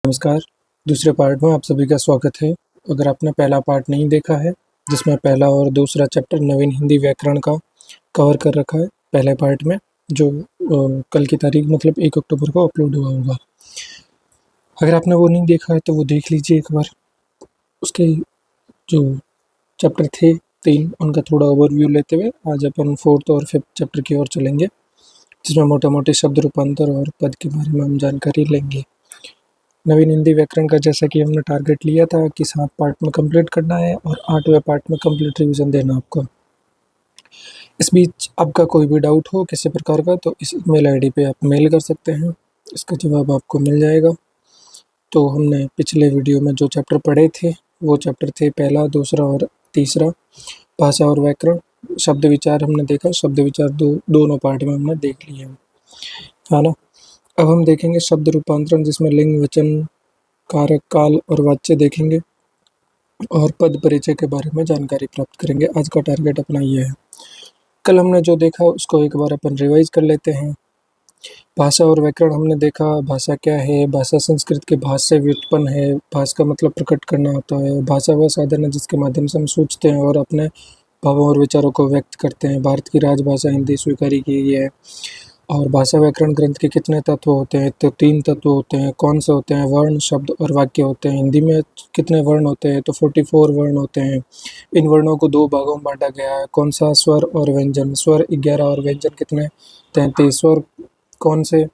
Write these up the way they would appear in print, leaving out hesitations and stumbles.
नमस्कार, दूसरे पार्ट में आप सभी का स्वागत है। अगर आपने पहला पार्ट नहीं देखा है, जिसमें पहला और दूसरा चैप्टर नवीन हिंदी व्याकरण का कवर कर रखा है पहले पार्ट में, जो कल की तारीख मतलब 1 अक्टूबर को अपलोड हुआ होगा। अगर आपने वो नहीं देखा है तो वो देख लीजिए एक बार। उसके जो चैप्टर थे 3, उनका थोड़ा ओवरव्यू लेते हुए आज अपन 4th और 5th चैप्टर की ओर चलेंगे, जिसमें मोटे-मोटे शब्द रूपांतर और पद के बारे में हम जानकारी लेंगे। नवीन हिंदी व्याकरण का जैसा कि हमने टारगेट लिया था कि 7 पार्ट में कंप्लीट करना है और 8वें पार्ट में कंप्लीट रिवीजन देना आपको। इस बीच आपका कोई भी डाउट हो किसी प्रकार का तो इस मेल आईडी पे आप मेल कर सकते हैं, इसका जवाब आपको मिल जाएगा। तो हमने पिछले वीडियो में जो चैप्टर पढ़े थे वो चैप्टर थे पहला, दूसरा और तीसरा, भाषा और व्याकरण। शब्द विचार हमने देखा, शब्द विचार दोनों पार्ट में हमने देख लिए हैं, है ना। अब हम देखेंगे शब्द रूपांतरण, जिसमें लिंग, वचन, कारक, काल और वाच्य देखेंगे और पद परिचय के बारे में जानकारी प्राप्त करेंगे। आज का टारगेट अपना ये है। कल हमने जो देखा उसको एक बार अपन रिवाइज कर लेते हैं। भाषा और व्याकरण हमने देखा, भाषा क्या है, भाषा संस्कृत के भाष से व्युत्पन्न है। भाष का मतलब प्रकट करना होता है। भाषा वह साधन है जिसके माध्यम से हम सोचते हैं और अपने भावों और विचारों को व्यक्त करते हैं। भारत की राजभाषा हिंदी स्वीकारी की गई है। और भाषा व्याकरण ग्रंथ के कितने तत्व होते हैं? तो 3 तत्व होते हैं। कौन से होते हैं? वर्ण, शब्द और वाक्य होते हैं। हिंदी में कितने वर्ण होते हैं? तो 44 वर्ण होते हैं। इन वर्णों को 2 भागों में बांटा गया है। कौन सा? स्वर और व्यंजन। स्वर 11 और व्यंजन कितने? 33। स्वर कौन से?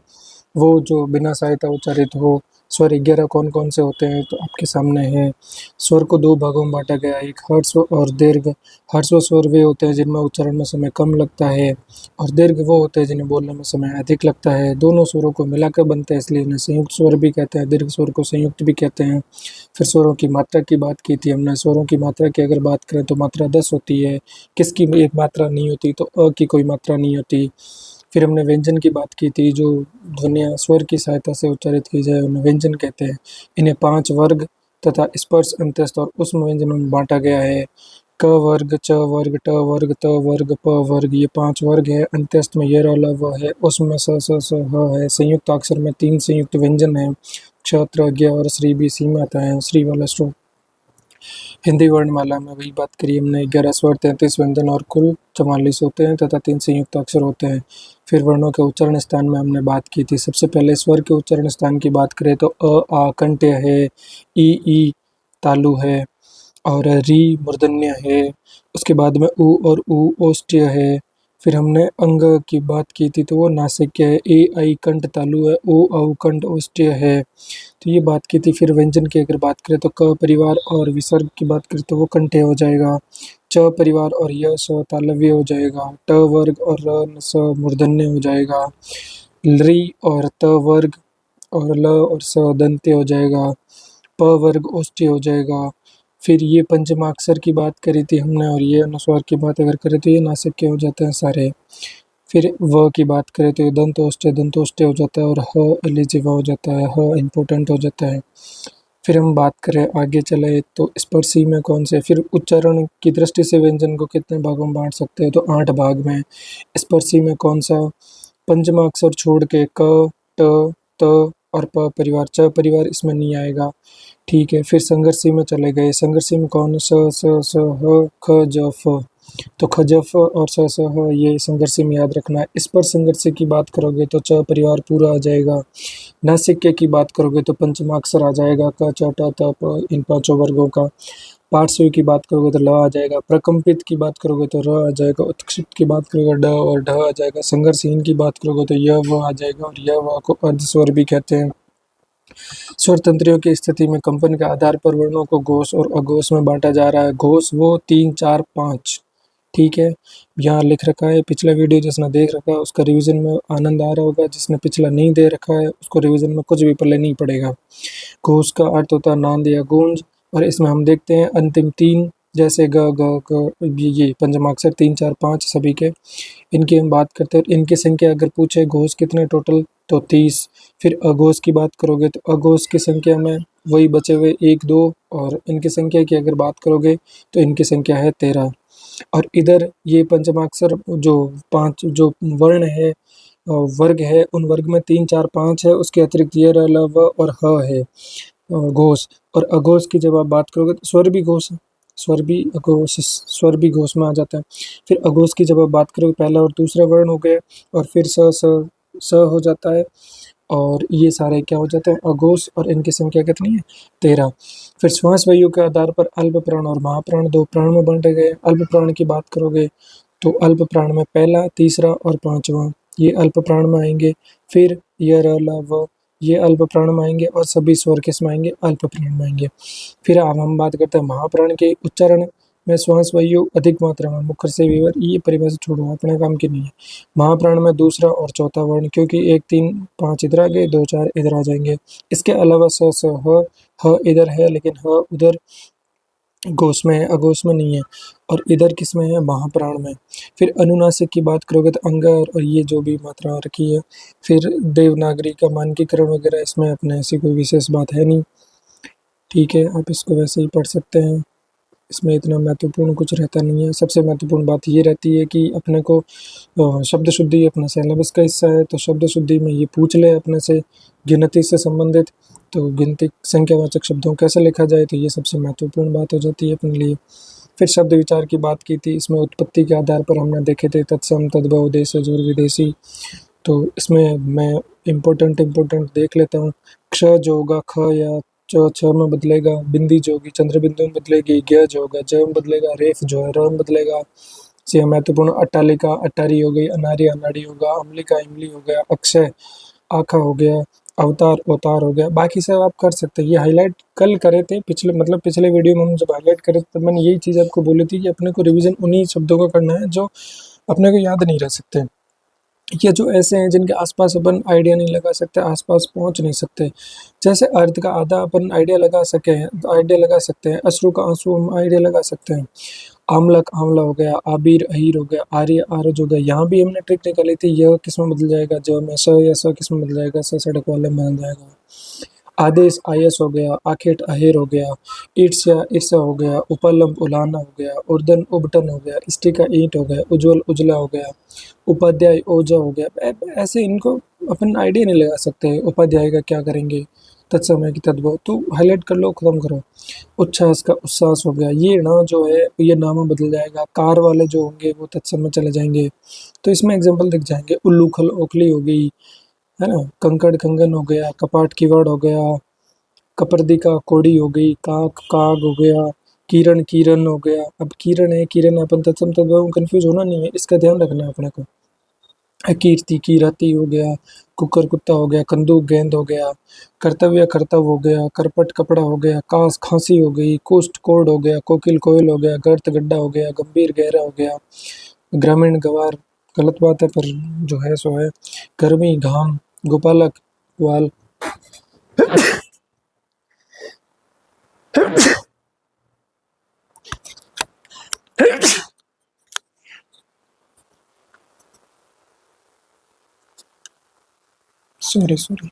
वो जो बिना सहायता उच्चारित हो। स्वर 11 कौन कौन से होते हैं? तो आपके सामने है। स्वर को 2 भागों में बांटा गया है, एक ह्रस्व और दीर्घ। ह्रस्व स्वर वे होते हैं जिनमें उच्चारण में समय कम लगता है और दीर्घ वो होते हैं जिन्हें बोलने में समय अधिक लगता है। दोनों स्वरों को मिलाकर बनते हैं, इसलिए इन्हें संयुक्त स्वर भी कहते हैं। दीर्घ स्वर को संयुक्त भी कहते हैं। फिर स्वरों की मात्रा की बात की थी हमने। स्वरों की मात्रा की अगर बात करें तो मात्रा 10 होती है। किसकी एक मात्रा नहीं होती? तो अ की कोई मात्रा नहीं होती। फिर हमने व्यंजन की बात की थी, जो ध्वनियाँ स्वर की सहायता से उच्चारित की जाए उन्हें व्यंजन कहते हैं। इन्हें 5 वर्ग तथा स्पर्श, अंत्यस्थ और ऊष्म व्यंजनों में बांटा गया है। क वर्ग, च वर्ग, ट वर्ग, त वर्ग, प वर्ग, ये 5 वर्ग है। अंत्यस्थ में य, र, ल, व है। ऊष्म में स, स, ह है। संयुक्त अक्षर में 3 संयुक्त व्यंजन हैं, क्ष, त्र, ज्ञ और श्री भी सीमात हैं। श्री वाला स्वर। हिंदी वर्णमाला में वही बात करी हमने, 11 स्वर, 33 व्यंजन और कुल 44 होते हैं तथा 3 संयुक्त अक्षर होते हैं। फिर वर्णों के उच्चारण स्थान में हमने बात की थी। सबसे पहले स्वर के उच्चारण स्थान की बात करें तो अ, आ कंठ्य है, ई तालु है और री मूर्धन्य है। उसके बाद में उ और ऊ ओष्ठ्य है। फिर हमने अंग की बात की थी तो वो नासिक्य है। ए ऐ कंठ तालु है, ओ औ कंठ ओष्ठ्य है। तो ये बात की थी। फिर व्यंजन की अगर बात करें तो क परिवार और विसर्ग की बात करें तो वो कंठ्य हो जाएगा। च परिवार और य स तालव्य हो जाएगा। ट वर्ग और र न स मूर्धन्य हो जाएगा। ऋ और त वर्ग और ल और स दंत्य हो जाएगा। प वर्ग ओष्ठ्य हो जाएगा। फिर ये पंचमाक्षर की बात करी थी हमने और ये अनुस्वार की बात अगर करें तो ये नासिक्य हो जाते हैं सारे। फिर व की बात करें तो ये दंतोष्ठ्य हो जाता है और ह एलिजिवा हो जाता है, ह इम्पोर्टेंट हो जाता है। फिर हम बात करें आगे चले तो स्पर्शी में कौन से, फिर उच्चारण की दृष्टि से व्यंजन को कितने भागों में बांट सकते हैं? तो 8 भाग में। स्पर्शी में कौन सा? पंचमा अक्षर छोड़ के क, ट, त और प परिवार। च परिवार इसमें नहीं आएगा, ठीक है। फिर संघर्षी में चले गए। संघर्षी में कौन? स, स, ह, ख, ज, फ। तो ख, ज, फ और स, स, ह ये संघर्षी में याद रखना है। इस पर संघर्षी की बात करोगे तो च परिवार पूरा आ जाएगा। नासिक्य की बात करोगे तो पंचमाक्षर आ जाएगा, क, च, ट, त, प, इन 5 वर्गों का। पार्श्व की बात करोगे तो ल आ जाएगा। प्रकंपित की बात करोगे तो र आ जाएगा। उत्क्षिप्त की बात करोगे ड और ढ आ जाएगा। संघर्षहीन की बात करोगे तो य व आ जाएगा और य व को अर्धस्वर भी कहते हैं। स्वर तंत्रियों की स्थिति में कंपन के आधार पर वर्णों को घोष और अघोष में बांटा जा रहा है। घोष वो 3, 4, 5, ठीक है। यहाँ लिख रखा है। पिछला वीडियो जिसने देख रखा है उसका रिवीजन में आनंद आ रहा होगा। जिसने पिछला नहीं दे रखा है उसको रिवीजन में कुछ भी पल्ले नहीं पड़ेगा। घोष का अर्थ होता है नाद या गूंज और इसमें हम देखते हैं अंतिम 3 जैसे ग, ग, ग, ये पंचमाक्षर 3, 4, 5 सभी के। इनकी हम बात करते हैं। इनकी संख्या अगर पूछे घोष कितने टोटल तो 30। फिर अघोष की बात करोगे तो अघोष की संख्या में वही बचे हुए 1, 2 और इनकी संख्या की अगर बात करोगे तो इनकी संख्या है 13। और इधर ये पंचमाक्षर जो 5 जो वर्ण है वर्ग है, उन वर्ग में 3, 4, 5 है, उसके अतिरिक्त य, र, ल, व और ह है घोष। और अघोष की जब आप बात करोगे तो स्वर भी घोष है, स्वर भी अघोष, स्वर भी घोष में आ जाता है। फिर अघोष की जब आप बात करोगे पहला और दूसरा वर्ण हो गया, और फिर स हो जाता है, और ये सारे क्या हो जाते हैं अघोष, और इनकी संख्या कितनी है 13। फिर श्वास वायु के आधार पर अल्प प्राण और महाप्राण दो प्राण में बांटे गए। अल्प प्राण की बात करोगे तो अल्प प्राण में पहला, तीसरा और पांचवा ये अल्प प्राण में आएंगे। फिर य, र, ल, व ये अल्प प्राण में आएंगे, और सभी स्वर किस में आएंगे अल्प प्राण में आएंगे। फिर अब हम बात करते हैं महाप्राण के उच्चारण में श्वास वायु अधिक मात्रा में मुखर से विवर, ये परिभाषा छोड़ो अपने काम की नहीं है। महाप्राण में दूसरा और चौथा वर्ण, क्योंकि 1, 3, 5 इधर आ गए, 2, 4 इधर आ जाएंगे। इसके अलावा स, ह इधर है, लेकिन ह उधर घोष में है, अघोष में नहीं है, और इधर किस में है महाप्राण में। फिर अनुनासिक की बात करोगे तो अंग और ये जो भी मात्रा रखी है। फिर देवनागरी का मानकीकरण वगैरह इसमें अपने ऐसी कोई विशेष बात है नहीं, ठीक है, आप इसको वैसे ही पढ़ सकते हैं, इसमें इतना महत्वपूर्ण कुछ रहता नहीं है। सबसे महत्वपूर्ण बात ये रहती है कि अपने को शब्द शुद्धि अपना सिलेबस का हिस्सा है, तो शब्द शुद्धि में ये पूछ ले अपने से गिनती से संबंधित, तो गिनती संख्यावाचक शब्दों कैसे लिखा जाए, तो ये सबसे महत्वपूर्ण बात हो जाती है अपने लिए। फिर शब्द विचार की बात की थी, इसमें उत्पत्ति के आधार पर हमने देखे थे तत्सम, तद्भव, देशज और विदेशी। तो इसमें मैं इम्पोर्टेंट देख लेता हूँ। क्ष जो होगा ख या छ में बदलेगा, बिंदी जो होगी चंद्र बिंदु में बदलेगी, ज्ञ जो होगा ज में बदलेगा, रेफ जो है र में बदलेगा। से महत्वपूर्ण अट्टालिका अट्टारी हो गई, अनारी अनाड़ी होगा, अम्लिका इमली हो गया, अक्षय आखा हो गया, अवतार अवतार हो गया। बाकी सब आप कर सकते हैं, ये हाईलाइट कल करे थे पिछले मतलब पिछले वीडियो में हम जब हाईलाइट करे थे तब मैंने यही चीज़ आपको बोली थी कि अपने को रिवीजन उन्हीं शब्दों का करना है जो अपने को याद नहीं रह सकते, ये जो ऐसे हैं जिनके आसपास अपन आइडिया नहीं लगा सकते, आसपास पहुंच नहीं सकते। जैसे अर्थ का आधा अपन आइडिया लगा सके हैं, आइडिया लगा सकते हैं, अश्रु का आंसू हम आइडिया लगा सकते हैं। आमलक आंवला हो गया, आबिर अहीर हो गया, आर्य आरज हो गया। यहाँ भी हमने ट्रिक निकाली थी, यह किस में बदल जाएगा ज में, स या स किस में बदल जाएगा स सड़क वाले में बदल जाएगा। आदेश आयस हो गया, आखेट अहेर हो गया, ईर्ष्या ईर्षा हो गया, उपलम्ब उलाना हो गया, उर्दन उबटन हो गया, इष्टिका ईंट हो गया, उज्ज्वल उजला हो गया, उपाध्याय ओझा हो गया। ऐसे इनको अपन आइडिया नहीं लगा सकते उपाध्याय का क्या करेंगे, तत्समय की तद्भव, तो हाईलाइट कर लो, खत्म करो। उच्छ्वास का उच्छ्वास हो गया, ये ना जो है ये नाम बदल जाएगा, कार वाले जो होंगे वो तत्समय चले जाएंगे, तो इसमें एग्जाम्पल दिख जाएंगे। उल्लू खल ओखली हो गई, है ना, कंकड़ कंगन हो गया, कपाट किवाड़ हो गया, कपर्दिका कोड़ी हो गई, काक काग हो गया, किरण किरण हो गया। अब किरण है किरण अपन तत्सम तद्भव कंफ्यूज होना नहीं है, इसका ध्यान रखना है अपने को। कीर्ति कीरति हो गया, कुकर कुत्ता हो गया, कंदूक गेंद हो गया, कर्तव्य कर्तव्य हो गया, करपट कपड़ा हो गया, कास खांसी हो गई, कुष्ठ कोढ़ हो गया, कोकिल कोयल हो गया, गर्त गड्ढा हो गया, गंभीर गहरा हो गया, ग्रामीण गवार गलत बात है पर जो है सो है, गर्मी घाम, गोपालक ग्वाल। Sorry sorry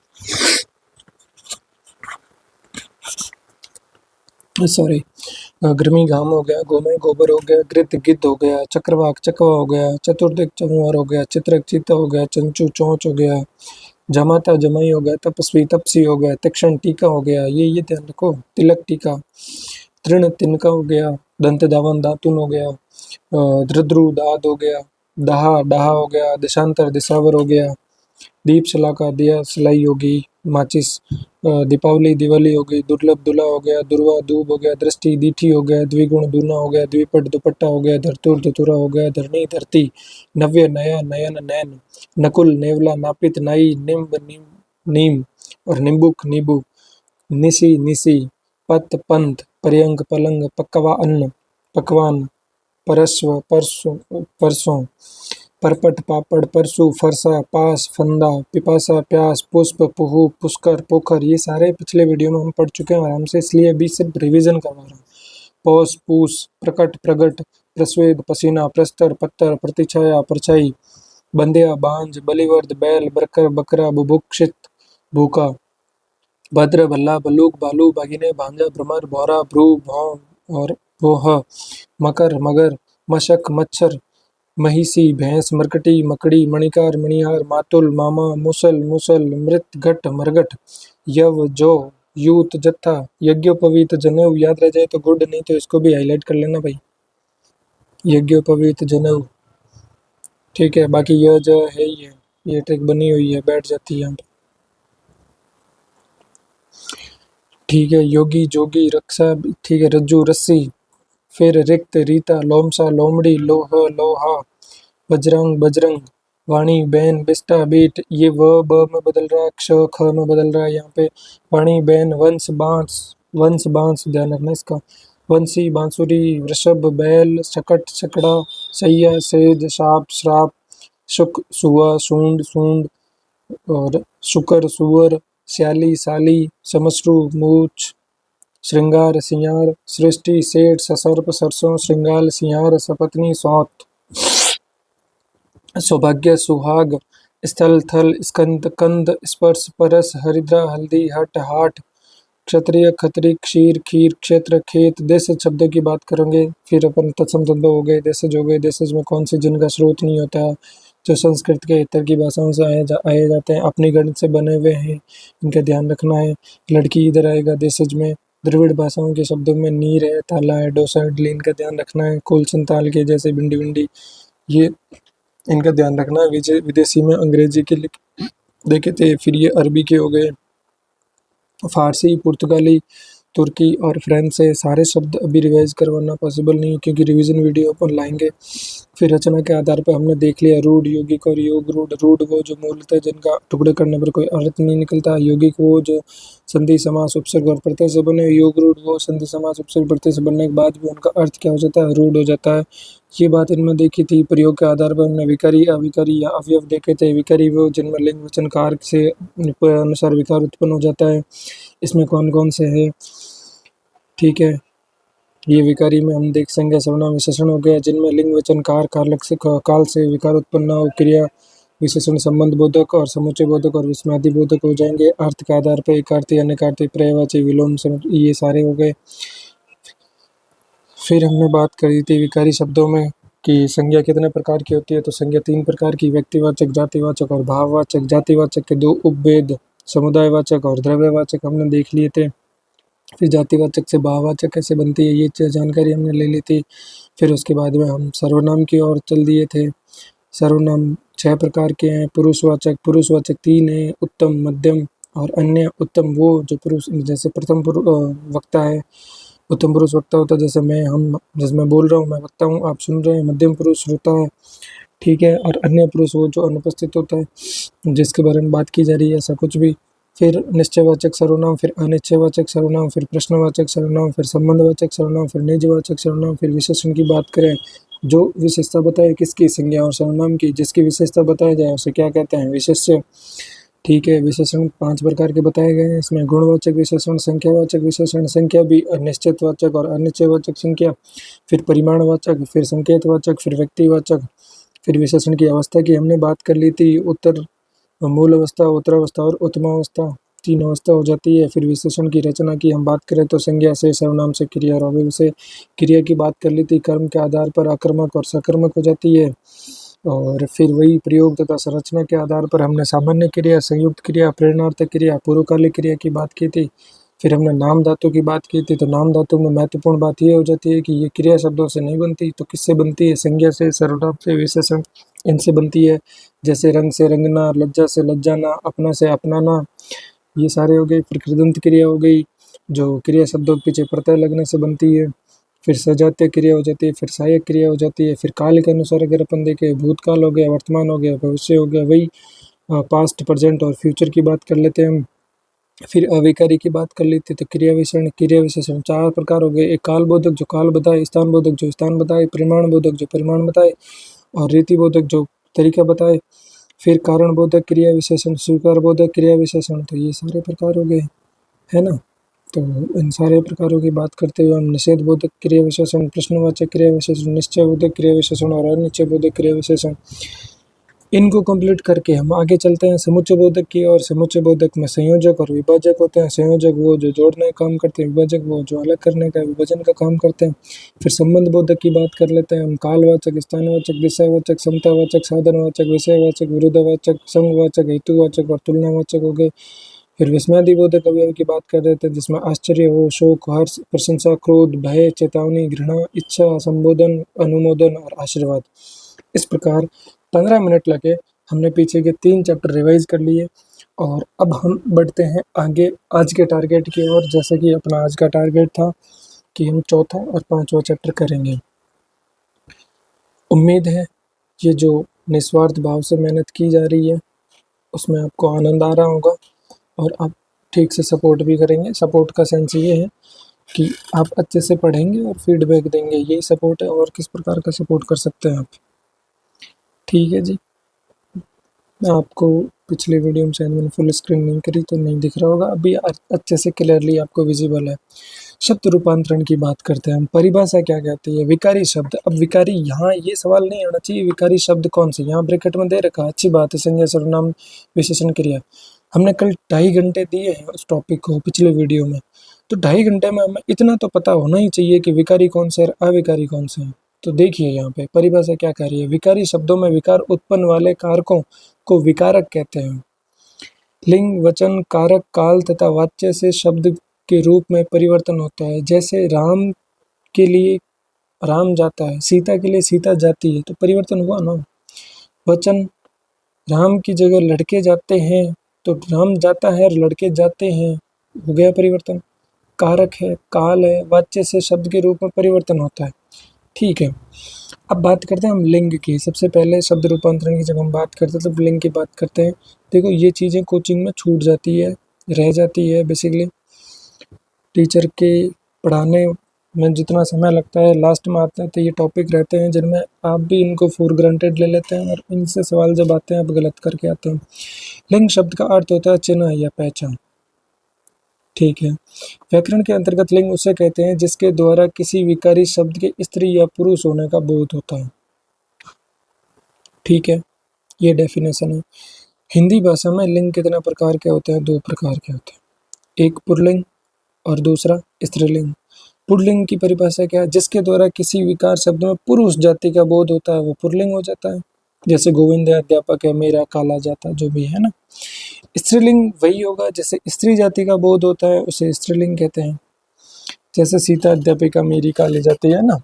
sorry. गर्मी घाम हो गया, गोमय गोबर हो गया, गृत गिद्ध हो गया, चक्रवाक चकवा हो गया, चतुर्दिक चमुआर हो गया, चित्रक चीता हो गया, चंचू चोंच हो गया, जमाता जमाई हो गया, तपस्वी तपसी हो गया, तीक्ष्ण टीका हो गया, ये ध्यान रखो, तिलक टीका, तृण तिनका हो गया, दंत दावन दातुन हो गया, ध्रुद्रु दाद हो गया, दहा डहा हो गया, देशांतर दिशावर हो गया, दीप शलाका दिया सिलाई होगी, माचिस दीपावली दिवाली हो गई, दुर्लभ दुला हो गया, दुर्वा दूब हो गया, दृष्टि दीठी हो गया, द्विगुण दूना हो गया, द्विपट दुपट्टा हो गया, धरतुर धतुरा हो गया, धरणी धरती, नव्य नया नयन नैन, नकुल नेवला नापित नाई, निम्ब नीम नीम और निम्बुक नींबू, निसी निसी, पत पंत, पर्यंक पलंग, पकवा अन्न पकवान, परस्व परसों परसों, परपट पापड़, परसू, फरसा, पास, फंदा, पिपासा, प्यास, पुष्प, पुहू, पुष्कर, पोखर, ये सारे पिछले वीडियो में हम पढ़ चुके हैं आराम से, इसलिए अभी सिर्फ रिवीजन करवा रहा हूँ। पौष, पूस, प्रकट, प्रगट, प्रस्वेद, पसीना, प्रस्तर, पत्तर, प्रतिछाया, परछाई, बंध्या, बांझ, बलिवर्द, बैल, बरकर, बकरा, बुभुक्षित, भूखा, भद्र, भल्ला, भल्लूक, भालू, बागिने, भांजा, भ्रमर, भौरा, भ्रू, भौं और भोह, मकर, मगर, मशक, मच्छर, महिषी भैंस, मरकटी, मकड़ी, मणिकार, मणिहार, मातुल, मामा, मुसल, मुसल, मृत, घट, मरघट, यव, जौ, यूत, जत्था, यज्ञोपवीत, जनेऊ। याद रह जाए तो गुड, नहीं तो इसको भी हाईलाइट कर लेना भाई। यज्ञोपवीत, जनेऊ, ठीक है। बाकी यह जो है ये ट्रिक बनी हुई है, बैठ जाती है यहाँ पे, ठीक है। योगी, जोगी, रक्षा, ठीक है। रज्जू, रस्सी, फिर रिक्त, रीता, लोमसा, लोमड़ी, लोह, लोहा, बजरंग, बजरंग, वाणी, बैन, बिस्टा, बीट। ये व ब में बदल रहा है, क्ष ख में बदल रहा है यहाँ पे। वाणी, बैन, वंश, बांस, वंश, बांस, ध्यान रखना इसका। वंशी, बांसुरी, वृषभ, बैल, शकट, छकड़ा, सैया, सेज, साप, श्राप, शुक, सुआ, सूंड, सूंड, और शुकर, सुअर, श्याली, साली, समश्रु, मूछ, श्रृंगार, सिंगार, सृष्टि, सेठ, ससर्प, सरसों, श्रृंगाल, सिंहार, सपत्नी, सौत, सौभाग्य, सुहाग, स्थल, थल, स्कंद, कंद, स्पर्श, परस, हरिद्रा, हल्दी, हट, हाट, क्षत्रिय, खत्री, क्षीर, खीर, क्षेत्र, खेत। देशज शब्दों की बात करेंगे, फिर अपन तत्सम द्वंद्व हो गए, देशज हो गए। देशज में कौन से जिनका स्रोत नहीं होता, जो संस्कृत के इतर की भाषाओं से आए जाते हैं, अपनी गणित से बने हुए हैं, इनका ध्यान रखना है। लड़की इधर आएगा देशज में। द्रविड़ भाषाओं के शब्दों में नीर है, ताला है, डोसा, इडली, इनका ध्यान रखना है। कुलसन ताल के जैसे भिंडी विंडी, ये इनका ध्यान रखना है। विदेशी में अंग्रेजी के देखे थे, फिर ये अरबी के हो गए, फारसी, पुर्तगाली, तुर्की और फ्रेंच से। सारे शब्द अभी रिवाइज करवाना पॉसिबल नहीं है, क्योंकि रिवीजन वीडियो अपन लाएंगे। फिर रचना के आधार पर हमने देख लिया रूढ़, यौगिक और योग रूढ़। रूढ़ वो जो मूलतः जिनका टुकड़े करने पर कोई अर्थ नहीं निकलता। यौगिक वो जो संधि समास उपसर्ग और प्रत्यय से बने। योग रूढ़ वो संधि समास उपसर्ग प्रत्यय से बनने के बाद भी उनका अर्थ क्या हो जाता है, रूढ़ हो जाता है। ये बात इनमें देखी थी। प्रयोग के आधार पर हमने विकारी, अविकारी या अवयव देखे थे। विकारी वो जिनमें लिंग वचन कारक से अनुसार विकार उत्पन्न हो जाता है। इसमें कौन कौन से है, ठीक है। ये विकारी में हम देख संज्ञा, सर्वनाम, विशेषण हो गया, जिनमें लिंग वचन कार कारक से काल से विकार उत्पन्न हो। क्रिया विशेषण संबंध बोधक और समुच्चय बोधक और विस्मयादि बोधक हो जाएंगे। अर्थ के आधार पर एकार्थी, अनेकार्थी, पर्यायवाची, विलोम, ये सारे हो गए। फिर हमने बात करी थी विकारी शब्दों में कि संज्ञा कितने प्रकार की होती है। तो संज्ञा 3 प्रकार की, व्यक्तिवाचक, जातिवाचक और भाववाचक। जातिवाचक के 2 उपभेद, समुदायवाचक और द्रव्यवाचक हमने देख लिए थे। फिर जातिवाचक से भाववाचक कैसे बनती है, ये जानकारी हमने ले ली थी। फिर उसके बाद में हम सर्वनाम की ओर चल दिए थे। सर्वनाम 6 प्रकार के हैं। पुरुषवाचक, पुरुषवाचक 3 हैं, उत्तम, मध्यम और अन्य। उत्तम वो जो पुरुष, जैसे प्रथम वक्ता है, उत्तम पुरुष वक्ता होता है, जैसे मैं, हम, जैसे मैं बोल रहा हूँ, मैं वक्ता हूँ, आप सुन रहे हैं। मध्यम पुरुष श्रोता है, ठीक है। और अन्य पुरुष वो जो अनुपस्थित होता है, जिसके बारे में बात की जा रही है, ऐसा कुछ भी। फिर निश्चयवाचक सर्वनाम, फिर अनिश्चयवाचक सर्वनाम, फिर प्रश्नवाचक सर्वनाम, फिर संबंधवाचक सर्वनाम, फिर निजवाचक सर्वनाम। फिर विशेषण की बात करें, जो विशेषता बताए किसकी, संज्ञा और सर्वनाम की, जिसकी विशेषता बताया जाए उसे क्या कहते हैं, विशेष्य, ठीक है। विशेषण 5 प्रकार के बताए गए हैं इसमें। गुणवाचक विशेषण, संख्यावाचक विशेषण, संख्या भी, निश्चितवाचक और अनिश्चयवाचक संख्या, फिर परिमाणवाचक, फिर संकेतवाचक, फिर व्यक्तिवाचक। फिर विशेषण की अवस्था की हमने बात कर ली थी, उत्तर, मूल अवस्था, उत्तरावस्था और उत्तमावस्था, 3 अवस्था हो जाती है। फिर विशेषण की रचना की हम बात करें तो संज्ञा से, सर्वनाम से, क्रिया और अवयव से। क्रिया की बात कर ली थी, कर्म के आधार पर आक्रामक और सकर्मक हो जाती है। और फिर वही प्रयोग तथा संरचना के आधार पर हमने सामान्य क्रिया, संयुक्त क्रिया, प्रेरणार्थक क्रिया, पूर्वकालिक क्रिया की बात की थी। फिर हमने नाम धातु की बात की थी। तो नाम धातु में महत्वपूर्ण बात ये हो जाती है कि ये क्रिया शब्दों से नहीं बनती, तो किससे बनती है, संज्ञा से, सर्वनाम से, विशेषण, इनसे बनती है। जैसे रंग से रंगना, लज्जा से लज्जाना, अपना से अपनाना, ये सारे हो गए। फिर कृदंत क्रिया हो गई, जो क्रिया शब्दों के पीछे प्रत्यय लगने से बनती है। फिर सजातीय क्रिया हो जाती है, फिर सहायक क्रिया हो जाती है। फिर काल के अनुसार अगर अपन देखें, भूतकाल हो गया, वर्तमान हो गया, भविष्य हो गया, वही पास्ट, प्रेजेंट और फ्यूचर की बात कर लेते हैं हम। फिर अविकारी की बात कर ली थी। तो क्रिया विशेषण, क्रिया विशेषण 4 प्रकार हो गए। एक काल बोधक जो काल बताए, स्थान बोधक जो स्थान बताए, परिमाण बोधक जो परिमाण बताए, और रीति बोधक जो तरीका बताए। फिर कारण बोधक क्रिया विशेषण, स्वीकार बोधक क्रिया विशेषण। तो ये सारे प्रकार हो गए, है ना। तो इन सारे प्रकारों की बात करते हुए हम निषेध बोधक क्रिया विशेषण, प्रश्नवाचक क्रिया विशेषण, निश्चय बोधक क्रिया विशेषण और अनिश्चय बोधक क्रिया विशेषण, इनको कंप्लीट करके हम आगे चलते हैं समुच्चय बोधक की और समुच्चय बोधक में संयोजक और विभाजक होते हैं। संयोजक वो जो जोड़ने का काम करते हैं, विभाजक वो जो अलग करने का विभाजन का काम करते हैं। फिर संबंध बोधक की बात कर लेते हैं हम। कालवाचक, स्थानवाचक, दिशावाचक, समतावाचक, साधनवाचक, विषयवाचक, विरुद्धवाचक, संघवाचक, हेतुवाचक और तुलनावाचक हो गए। फिर विस्मयादि बोधक अवयव की बात कर रहे थे जिसमें आश्चर्य हो, शोक, हर्ष, प्रशंसा, क्रोध, भय, चेतावनी, घृणा, इच्छा, संबोधन, अनुमोदन और आशीर्वाद। इस प्रकार 15 मिनट लगे, हमने पीछे के 3 चैप्टर रिवाइज कर लिए और अब हम बढ़ते हैं आगे आज के टारगेट की ओर। जैसे कि अपना आज का टारगेट था कि हम चौथा और 5वां चैप्टर करेंगे। उम्मीद है ये जो निस्वार्थ भाव से मेहनत की जा रही है उसमें आपको आनंद आ रहा होगा और आप ठीक से सपोर्ट भी करेंगे। सपोर्ट का सेंस ये है कि आप अच्छे से पढ़ेंगे और फीडबैक देंगे, यही सपोर्ट है। और किस प्रकार का सपोर्ट कर सकते हैं आप? ठीक है जी। मैं आपको पिछले वीडियो में शायद मैंने फुल स्क्रीन नहीं करी तो नहीं दिख रहा होगा, अभी अच्छे से क्लियरली आपको विजिबल है। शब्द रूपांतरण की बात करते हैं हम। परिभाषा क्या कहती है? विकारी शब्द। अब विकारी, यहाँ ये सवाल नहीं आना चाहिए विकारी शब्द कौन से, यहाँ ब्रैकेट में दे रखा है, अच्छी बात है। संज्ञा, सर्वनाम, विशेषण, क्रिया। हमने कल 2.5 घंटे दिए हैं उस टॉपिक को पिछले वीडियो में, तो 2.5 घंटे में हमें इतना तो पता होना ही चाहिए कि विकारी कौन से और अविकारी कौन से हैं। तो देखिए यहाँ पे परिभाषा क्या कह रही है। विकारी शब्दों में विकार उत्पन्न वाले कारकों को विकारक कहते हैं। लिंग, वचन, कारक, काल तथा वाच्य से शब्द के रूप में परिवर्तन होता है। जैसे राम के लिए राम जाता है, सीता के लिए सीता जाती है, तो परिवर्तन हुआ ना। वचन, राम की जगह लड़के जाते हैं तो राम जाता है और लड़के जाते हैं, हो गया परिवर्तन। कारक है, काल है, वाच्य से शब्द के रूप में परिवर्तन होता है। ठीक है, अब बात करते हैं हम लिंग की। सबसे पहले शब्द रूपांतरण की जब हम बात करते हैं तो लिंग की बात करते हैं। देखो ये चीज़ें कोचिंग में छूट जाती है, रह जाती है। बेसिकली टीचर के पढ़ाने में जितना समय लगता है लास्ट में आते हैं तो ये टॉपिक रहते हैं जिनमें आप भी इनको फॉर ग्रांटेड ले लेते हैं और इनसे सवाल जब आते हैं आप गलत करके आते हैं। लिंग शब्द का अर्थ होता है चिन्ह या पहचान। ठीक है, व्याकरण के अंतर्गत लिंग उसे कहते हैं जिसके द्वारा किसी विकारी शब्द के स्त्री या पुरुष होने का बोध होता है। ठीक है, ये डेफिनेशन है। हिंदी भाषा में लिंग कितने प्रकार के होते हैं? 2 प्रकार के होते हैं, एक पुल्लिंग और दूसरा स्त्रीलिंग। पुल्लिंग की परिभाषा क्या है? जिसके द्वारा किसी विकार शब्द में पुरुष जाति का बोध होता है वो पुल्लिंग हो जाता है। जैसे गोविंद है, अध्यापक है, मेरा, काला जाता, जो भी है ना। स्त्रीलिंग वही होगा जैसे स्त्री जाति का बोध होता है उसे स्त्रीलिंग कहते हैं। जैसे सीता अध्यापिका, मेरी, काली जाति है ना।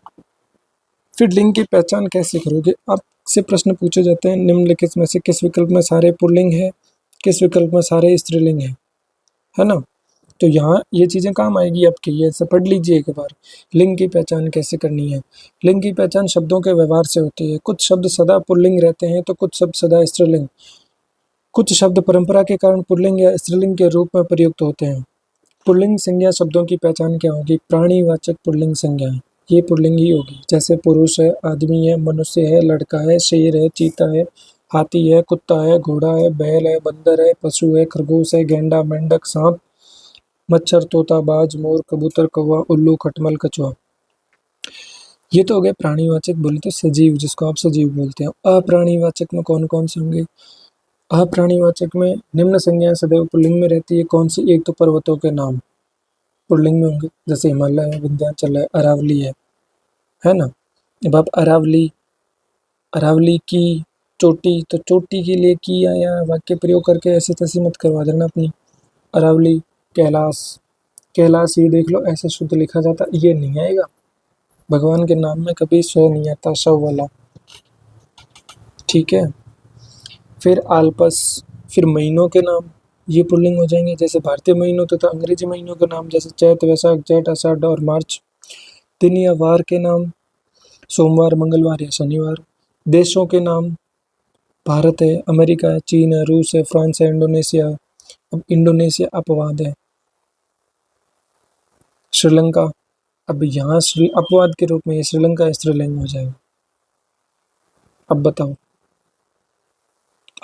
फिर लिंग की पहचान कैसे करोगे? आपसे प्रश्न पूछे जाते हैं निम्नलिखित में से किस विकल्प में सारे पुल्लिंग है, किस विकल्प में सारे स्त्रीलिंग है ना। तो यहाँ ये चीज़ें काम आएगी आपकी, ये सब पढ़ लीजिए एक बार। लिंग की पहचान कैसे करनी है? लिंग की पहचान शब्दों के व्यवहार से होती है। कुछ शब्द सदा पुल्लिंग रहते हैं तो कुछ शब्द सदा स्त्रीलिंग। कुछ शब्द परंपरा के कारण पुल्लिंग या स्त्रीलिंग के रूप में प्रयुक्त होते हैं। पुल्लिंग संज्ञा शब्दों की पहचान क्या होगी? प्राणीवाचक पुल्लिंग संज्ञाएं, ये पुल्लिंग ही होगी। जैसे पुरुष है, आदमी है, मनुष्य है, लड़का है, शेर है, चीता है, हाथी है, कुत्ता है, घोड़ा है, बैल है, बंदर है, पशु है, खरगोश है, गेंडा, मेंढक, सांप, मच्छर, तोता, बाज, मोर, कबूतर, कौवा, उल्लू, खटमल, कछुआ। ये तो हो गए प्राणीवाचक। बोले तो सजीव, जिसको आप सजीव बोलते हैं। अप्राणीवाचक में कौन कौन से होंगे? अप्राणीवाचक में निम्न संज्ञाएं सदैव पुल्लिंग में रहती है। कौन सी? एक तो पर्वतों के नाम पुल्लिंग में होंगे, जैसे हिमालय है, विंध्याचल है, अरावली है ना। अब आप अरावली, अरावली की चोटी, तो चोटी के लिए की या वाक्य प्रयोग करके ऐसी तैसी मत करवा देना अपनी। अरावली, कैलाश, कैलाश ये देख लो ऐसे शुद्ध लिखा जाता, ये नहीं आएगा। भगवान के नाम में कभी स्व नहीं आता, शव वाला। ठीक है, फिर आलपस, फिर महीनों के नाम, ये पुल्लिंग हो जाएंगे। जैसे भारतीय महीनों तथा अंग्रेजी महीनों के नाम, जैसे चैत, वैशाख, जेठ, आषाढ़ और मार्च। दिन या वार के नाम, सोमवार, मंगलवार या शनिवार। देशों के नाम, भारत है, अमेरिका है, चीन है, रूस है, फ्रांस है, इंडोनेशिया है। अब इंडोनेशिया अपवाद है। श्रीलंका, अब यहाँ अपवाद के रूप में ये श्रीलंका स्त्रीलिंग हो जाएगा। अब बताओ,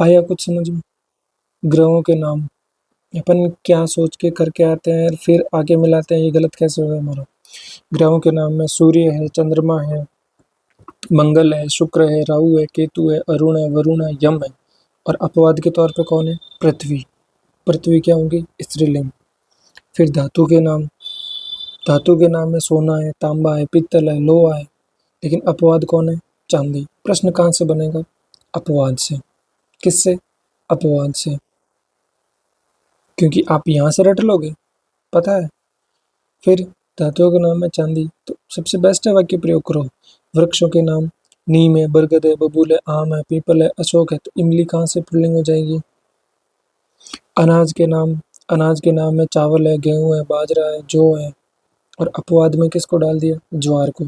आया कुछ समझ में? ग्रहों के नाम, अपन क्या सोच के करके आते हैं फिर आगे मिलाते हैं, ये गलत कैसे होगा हमारा। ग्रहों के नाम में सूर्य है, चंद्रमा है, मंगल है, शुक्र है, राहु है, केतु है, अरुण है, वरुण है, यम है। और अपवाद के तौर पे कौन है? पृथ्वी। पृथ्वी क्या होंगी? स्त्रीलिंग। फिर धातु के नाम, धातु के नाम में सोना है, तांबा है, पित्तल है, लोहा है। लेकिन अपवाद कौन है? चांदी। प्रश्न कहाँ से बनेगा? अपवाद से। किससे? अपवाद से। क्योंकि आप यहाँ से रट लोगे, पता है। फिर धातुओं के नाम में चांदी, तो सबसे बेस्ट है वाक्य प्रयोग करो। वृक्षों के नाम, नीम है, बरगद है, बबूल है, आम है, पीपल है, अशोक है, तो इमली कहाँ से पुल्लिंग हो जाएगी? अनाज के नाम, अनाज के नाम में चावल है, गेहूं है, बाजरा है, जौ है। और अपवाद में किसको डाल दिया? ज्वार को।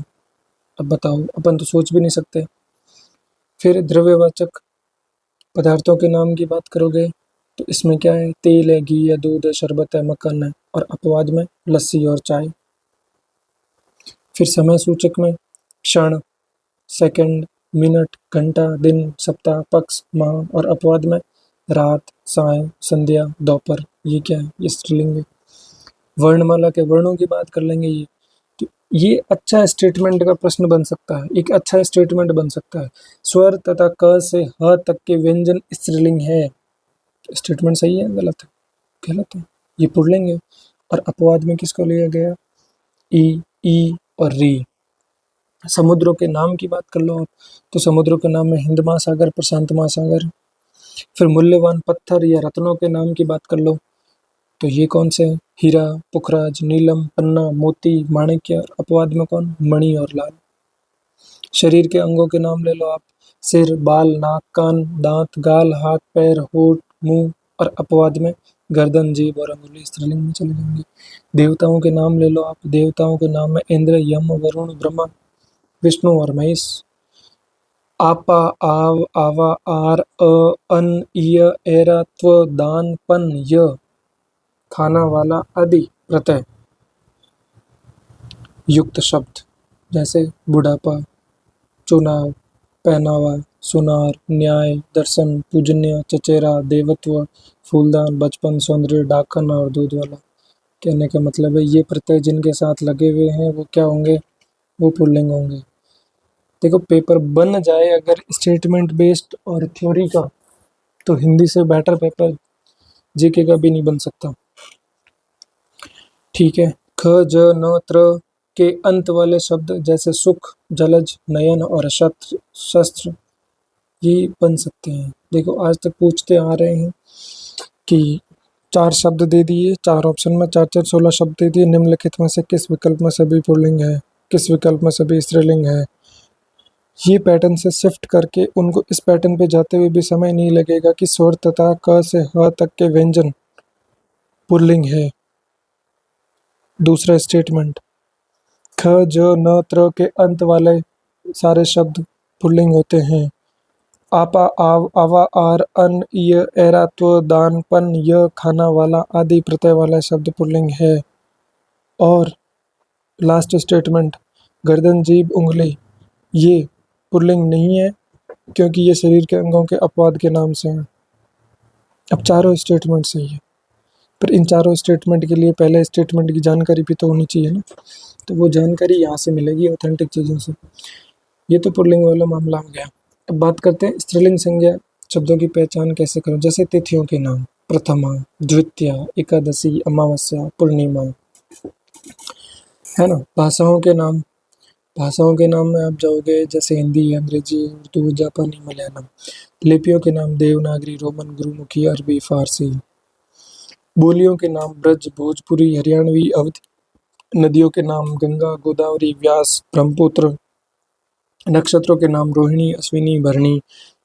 अब बताओ, अपन तो सोच भी नहीं सकते। फिर द्रव्यवाचक पदार्थों के नाम की बात करोगे तो इसमें क्या है? तेल है, घी है, दूध है, शरबत है, मक्खन है। और अपवाद में लस्सी और चाय। फिर समय सूचक में क्षण, सेकंड, मिनट, घंटा, दिन, सप्ताह, पक्ष, माह। और अपवाद में रात, साय, संध्या, दोपहर। ये क्या है? ये स्त्रीलिंग है। वर्णमाला के वर्णों की बात कर लेंगे। ये तो ये अच्छा स्टेटमेंट का प्रश्न बन सकता है, एक अच्छा स्टेटमेंट बन सकता है। स्वर तथा क से ह तक के व्यंजन स्त्रीलिंग है। स्टेटमेंट सही है? गलत है? गलत है। ये पुल्लिंग है। और अपवाद में किसको लिया गया? ई और री। समुद्रों के नाम की बात कर लो आप, तो समुद्रों के नाम में हिंद महासागर, प्रशांत महासागर। फिर मूल्यवान पत्थर या रत्नों के नाम की बात कर लो, तो ये कौन से हैं? हीरा, पुखराज, नीलम, पन्ना, मोती, माणिक्य। और अपवाद में कौन? मणि और लाल। शरीर के अंगों के नाम ले लो आप, सिर, बाल, नाक, कान, दांत, गाल, हाथ, पैर, होठ, मुंह। और अपवाद में गर्दन, जीभ और अंगुली स्त्रीलिंग में चले जाएंगे। देवताओं के नाम ले लो आप, देवताओं के नाम में इंद्र, यम, वरुण, ब्रह्मा, विष्णु और महेश। आपा, आव, आवा, आर, अन, इय, एरा, त्व, दान, पन, य। खाना वाला आदि प्रत्यय युक्त शब्द, जैसे बुढ़ापा, चुनाव, पहनावा, सुनार, न्याय, दर्शन, पूजन्य, चचेरा, देवत्व, फूलदान, बचपन, सौंदर्य, डाकन और दूध वाला। कहने का मतलब है ये प्रत्यय जिनके साथ लगे हुए हैं वो क्या होंगे? वो पुल्लिंग होंगे। देखो, पेपर बन जाए अगर स्टेटमेंट बेस्ड और थ्योरी का, तो हिंदी से बेटर पेपर जीके का भी नहीं बन सकता। ठीक है। ख, ज, न, त्र के अंत वाले शब्द जैसे सुख, जलज, नयन और शस्त्र, शस्त्र, ये बन सकते हैं। देखो, आज तक पूछते आ रहे हैं कि 4 शब्द दे दिए, 4 ऑप्शन में 4 16 शब्द दे दिए। निम्नलिखित में से किस विकल्प में सभी पुल्लिंग है, किस विकल्प में सभी स्त्रीलिंग है। ये पैटर्न से शिफ्ट करके उनको इस पैटर्न पे जाते हुए भी समय नहीं लगेगा कि स्वर तथा क से ह तक के व्यंजन पुल्लिंग है। दूसरा स्टेटमेंट, ख, ज, न, त्र के अंत वाले सारे शब्द पुल्लिंग होते हैं। आपा, आव, आवा, आर, अन, इय, एरा, त्व, दान, पन, य। खाना वाला आदि प्रत्यय वाला शब्द पुल्लिंग है। और लास्ट स्टेटमेंट, गर्दन, जीभ, उंगली, ये पुल्लिंग नहीं है क्योंकि ये शरीर के अंगों के अपवाद के नाम से हैं। अब चारों स्टेटमेंट सही है, पर इन चारों स्टेटमेंट के लिए पहले स्टेटमेंट की जानकारी भी तो होनी चाहिए ना। तो वो जानकारी यहाँ से मिलेगी, ऑथेंटिक चीज़ों से। ये तो पुल्लिंग वाला मामला हो गया। अब बात करते हैं स्त्रीलिंग संज्ञा शब्दों की पहचान कैसे करें। जैसे तिथियों के नाम, प्रथमा, द्वितीया, एकादशी, अमावस्या, पूर्णिमा, है ना। भाषाओं के नाम, भाषाओं के नाम में आप जाओगे जैसे हिंदी, अंग्रेजी, उर्दू, जापानी, मलयालम। लिपियों के नाम, देवनागरी, रोमन, गुरुमुखी, अरबी, फारसी। बोलियों के नाम, ब्रज, भोजपुरी, हरियाणवी, अवधी। नदियों के नाम, गंगा, गोदावरी, व्यास, ब्रह्मपुत्र। नक्षत्रों के नाम, रोहिणी, अश्विनी, भरणी।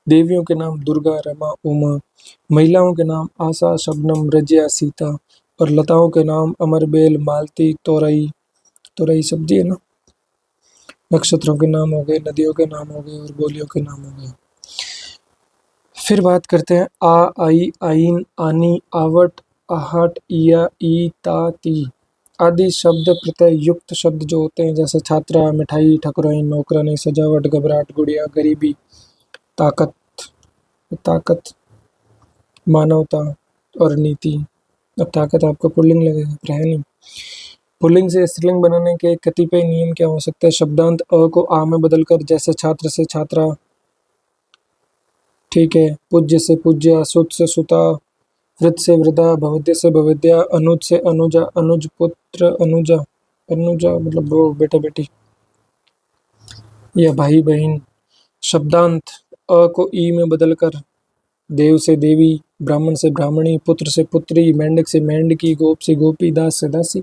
देवियों के नाम, दुर्गा, रमा, उमा। महिलाओं के नाम, आशा, शबनम, रजिया, सीता। और लताओं के नाम, अमरबेल, मालती, तोरई। तोरई सब्जी है ना। नक्षत्रों के नाम हो गए, नदियों के नाम हो गए और बोलियों के नाम हो गए। फिर बात करते हैं आ, आई, आइन, आनी, आवट, आहट, इया, ई, ता, ती आदि शब्द प्रत्यय युक्त शब्द जो होते हैं, जैसे छात्रा, मिठाई, ठकुराइन, नौकरानी, सजावट, घबराहट, गुड़िया, गरीबी, ताकत, ताकत, मानवता और नीति। अब ताकत आपको पुल्लिंग लगेगा, पर है नहीं। पुल्लिंग से स्त्रीलिंग बनाने के कतिपय नियम क्या हो सकते हैं? शब्दांत अ को आ में बदलकर, जैसे छात्र से छात्रा, ठीक है, पूज्य से पूज्या, सुत से सुता, वृद्ध से वृद्धा, भवद्य से भवद्या, अनुज से अनुजा, अनुज पुत्र अनुजा, अनुजा मतलब वो बेटा बेटी या भाई बहन। शब्दांत अ को ई में बदलकर, देव से देवी, ब्राह्मण से ब्राह्मणी, पुत्र से पुत्री, मेंढक से मेंढकी, गोप से गोपी, दास से दासी।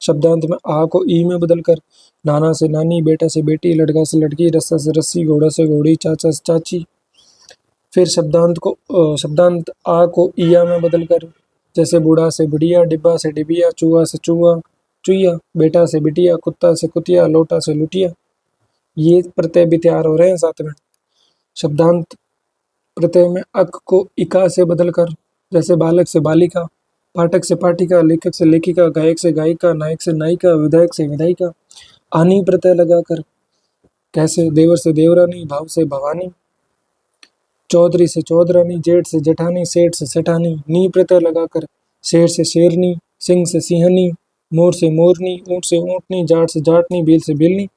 शब्दांत में आ को ई में बदलकर, नाना से नानी, बेटा से बेटी, लड़का से लड़की, रस्सा से रस्सी, घोड़ा से घोड़ी, चाचा से चाची। फिर शब्दांत आ को इया में बदलकर, जैसे बूढ़ा से बुढ़िया, डिब्बा से डिबिया, चूहा से चूहा चुईया, बेटा से बिटिया, कुत्ता से कुतिया, लोटा से लुटिया। ये प्रत्यय भी तैयार हो रहे हैं साथ में। शब्दांत प्रत्यय में अक को इका से बदलकर, जैसे बालक से बालिका, पाठक से पाठिका, लेखक से लेखिका, गायक से गायिका, नायक से नायिका, विधायक से विधायिका। आनी प्रत्यय लगाकर, कैसे देवर से देवरानी, भाव से भवानी, चौधरी से चौधरानी, जेठ से जेठानी, सेठ से सेठानी। नी प्रत्यय लगाकर, शेर से शेरनी, सिंह से सिंहनी, मोर से मोरनी, ऊंट से ऊंटनी, जाट से जाटनी, भील से भीलनी।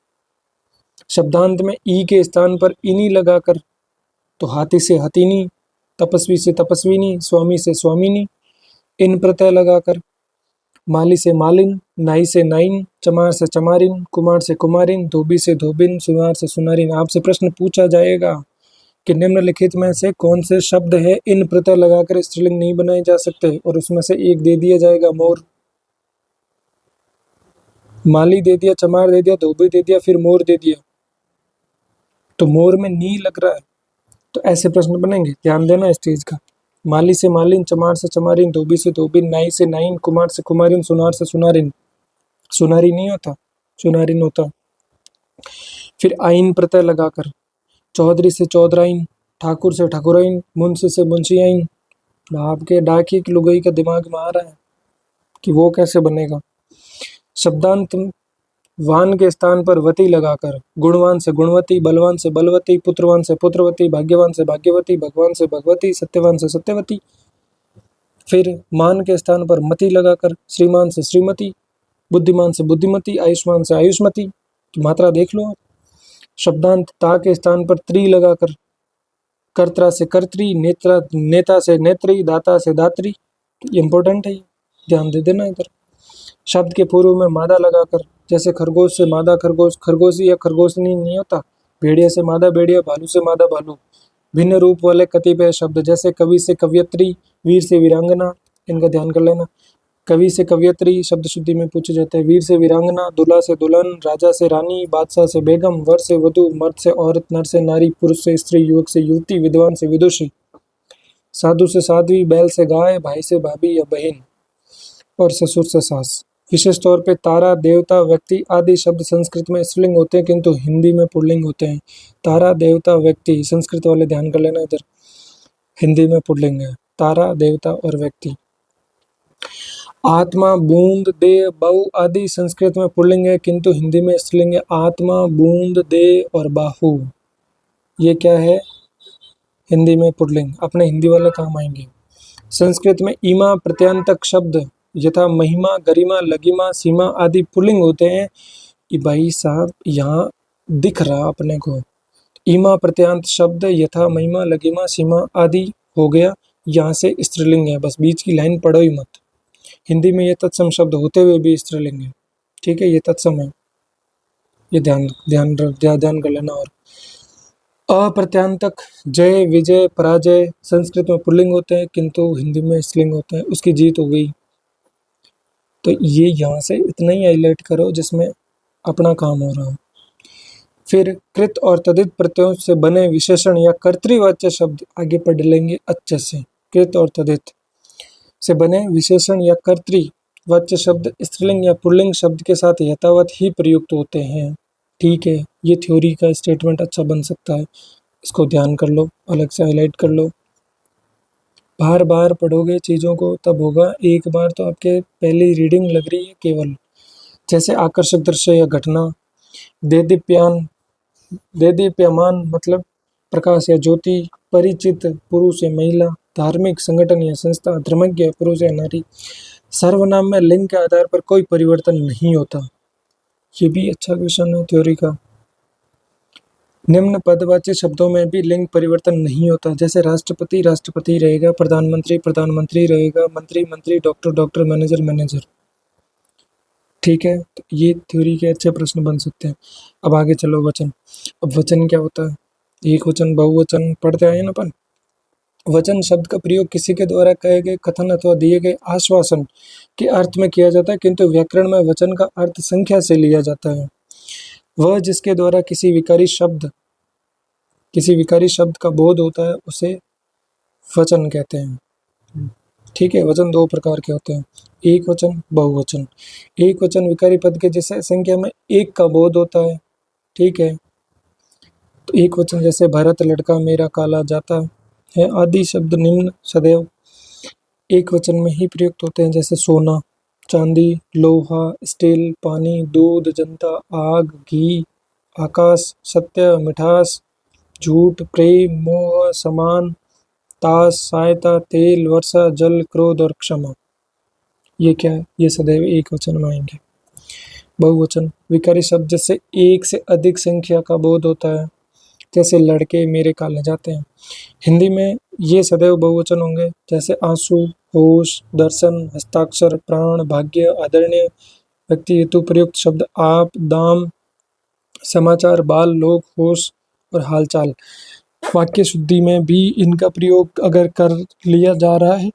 शब्दांत में ई के स्थान पर इनी लगाकर, तो हाथी से हथीनी, तपस्वी से तपस्विनी, स्वामी से स्वामिनी। इन प्रत्यय लगाकर, माली से मालिन, नाई से नाइन, चमार से चमारिन, कुमार से कुमारिन, धोबी से धोबिन, सुनार से सुनारिन। आपसे प्रश्न पूछा जाएगा कि निम्नलिखित में से कौन से शब्द है इन प्रत्यय लगाकर स्त्रीलिंग नहीं बनाए जा सकते, और उसमें से एक दे दिया जाएगा मोर। माली दे दिया, चमार दे दिया, धोबी दे दिया, फिर मोर दे दिया, तो मोर में नी लग रहा है, तो ऐसे प्रश्न बनेंगे, ध्यान देना इस चीज का। माली से मालिन, चमार से चमारिन, धोबी से धोबिन, नाई से नाइन, कुमार से कुमारिन, सुनार से सुनारिन। सुनारी नहीं होता, सुनारिन होता। फिर आइन प्रत्यय लगाकर, चौधरी से चौधराइन, ठाकुर से ठाकुराइन, मुंशी से मुंशियाइन। आपके डाकिए की लुगाई का दिमाग में आ रहा है कि वो कैसे बनेगा। शब्दांत वान के स्थान पर वती लगाकर, गुणवान से गुणवती, बलवान से बलवती, पुत्रवान से पुत्रवती, भाग्यवान से भाग्यवती, भगवान से भगवती, सत्यवान से सत्यवती। फिर मान के स्थान पर मति लगाकर, श्रीमान से श्रीमती, बुद्धिमान से बुद्धिमती, आयुष्मान से आयुष्मती। तो मात्रा देख लो आप। शब्दांत ता के स्थान पर त्री लगाकर, कर्त्रा से कर्त्री, नेत्रा नेता से नेत्री, दाता से दात्री। इंपॉर्टेंट है, ध्यान दे देना इधर। शब्द के पूर्व में मादा लगाकर, जैसे खरगोश से मादा खरगोश, खरगोशी या खरगोशनी नहीं होता। भेड़िया से मादा भेड़िया, भालू से मादा भालू। भिन्न रूप वाले कतिपय शब्द, जैसे कवि से कवयत्री, वीर से वीरांगना। इनका ध्यान कर लेना। कवि से कवयत्री शब्द शुद्धि में पूछे जाते हैं। वीर से वीरांगना, दूल्हा से दुल्हन, राजा से रानी, बादशाह से बेगम, वर से वधु, मर्द से औरत, नर से नारी, पुरुष से स्त्री, युवक से युवती, विद्वान से विदुषी, साधु से साध्वी, बैल से गाय, भाई से भाभी या बहन, और ससुर से सास। विशेष तौर पे तारा, देवता, व्यक्ति आदि शब्द संस्कृत में स्त्रीलिंग होते हैं, किंतु हिंदी में पुल्लिंग होते हैं। तारा, देवता, व्यक्ति, संस्कृत वाले ध्यान कर लेना इधर, हिंदी में पुल्लिंग है। तारा, देवता और व्यक्ति। आत्मा, बूंद, देह, बहु आदि संस्कृत में पुल्लिंग है, किंतु हिंदी में स्त्रीलिंग है। आत्मा, बूंद, देह और बाहु, ये क्या है? हिंदी में पुल्लिंग। अपने हिंदी वाले काम आएंगे। संस्कृत में ईमा प्रत्यंतक शब्द यथा महिमा, गरिमा, लगिमा, सीमा आदि पुल्लिंग होते हैं। ये भाई साहब यहाँ दिख रहा अपने को, ईमा प्रत्यांत शब्द यथा महिमा, लगिमा, सीमा आदि हो गया, यहाँ से स्त्रीलिंग है। बस बीच की लाइन पढ़ो ही मत। हिंदी में ये तत्सम शब्द होते हुए भी स्त्रीलिंग है, ठीक है, ये तत्सम है, ये ध्यान ध्यान ध्यान कर लेना। और अप्रत्यांतक जय, विजय, पराजय संस्कृत में पुल्लिंग होते हैं, किंतु हिंदी में स्त्रीलिंग होते हैं। उसकी जीत हो गई, तो ये यहाँ से इतना ही हाईलाइट करो जिसमें अपना काम हो रहा हो। फिर कृत और तदित प्रत्ययों से बने विशेषण या कर्तृवाच्य शब्द आगे पढ़ लेंगे अच्छे से। कृत और तदित से बने विशेषण या कर्तृवाच्य शब्द स्त्रीलिंग या पुल्लिंग शब्द के साथ यथावत ही प्रयुक्त होते हैं, ठीक है। ये थ्योरी का स्टेटमेंट अच्छा बन सकता है, इसको ध्यान कर लो, अलग से हाईलाइट कर लो। बार बार पढ़ोगे चीज़ों को तब होगा। एक बार तो आपके पहली रीडिंग लग रही है केवल, जैसे आकर्षक दृश्य या घटना, देदीप्यमान मतलब प्रकाश या ज्योति, परिचित पुरुष या महिला, धार्मिक संगठन या संस्था, धर्मज्ञ पुरुष या नारी। सर्वनाम में लिंग के आधार पर कोई परिवर्तन नहीं होता। ये भी अच्छा क्वेश्चन है थ्योरी का। निम्न पदवाची शब्दों में भी लिंग परिवर्तन नहीं होता, जैसे राष्ट्रपति राष्ट्रपति रहेगा, प्रधानमंत्री प्रधानमंत्री रहेगा, मंत्री मंत्री, डॉक्टर डॉक्टर, मैनेजर मैनेजर। ठीक है, तो ये थ्योरी के अच्छे प्रश्न बन सकते हैं। अब आगे चलो वचन। अब वचन क्या होता है? एक वचन बहुवचन पढ़ते आए ना अपन। वचन शब्द का प्रयोग किसी के द्वारा कहे गए कथन अथवा दिए गए आश्वासन के अर्थ में किया जाता है, किंतु व्याकरण में वचन का अर्थ संख्या से लिया जाता है। वह जिसके द्वारा किसी विकारी शब्द का बोध होता है उसे वचन कहते हैं। ठीक है, वचन दो प्रकार के होते हैं, एक वचन बहुवचन। एक वचन विकारी पद के जैसे संख्या में एक का बोध होता है। ठीक है, तो एक वचन जैसे भरत लड़का मेरा काला जाता है आदि शब्द निम्न सदैव एक वचन में ही प्रयुक्त होते हैं, जैसे सोना, चांदी, लोहा, स्टील, पानी, दूध, जनता, आग, घी, आकाश, सत्य, मिठास, झूठ, प्रेम, मोह, समान, ताश, सहायता, तेल, वर्षा, जल, क्रोध और क्षमा। ये क्या है? ये सदैव एक वचन में आएंगे। बहुवचन विकारी शब्द जैसे एक से अधिक संख्या का बोध होता है, जैसे लड़के मेरे काले जाते हैं। हिंदी में ये सदैव बहुवचन होंगे, जैसे आंसू, होश, दर्शन, हस्ताक्षर, प्राण, भाग्य, आदरणीय, व्यक्ति हेतु प्रयुक्त शब्द आप, दाम, समाचार, बाल, लोग, होश और हालचाल। वाक्य शुद्धि में भी इनका प्रयोग अगर कर लिया जा रहा है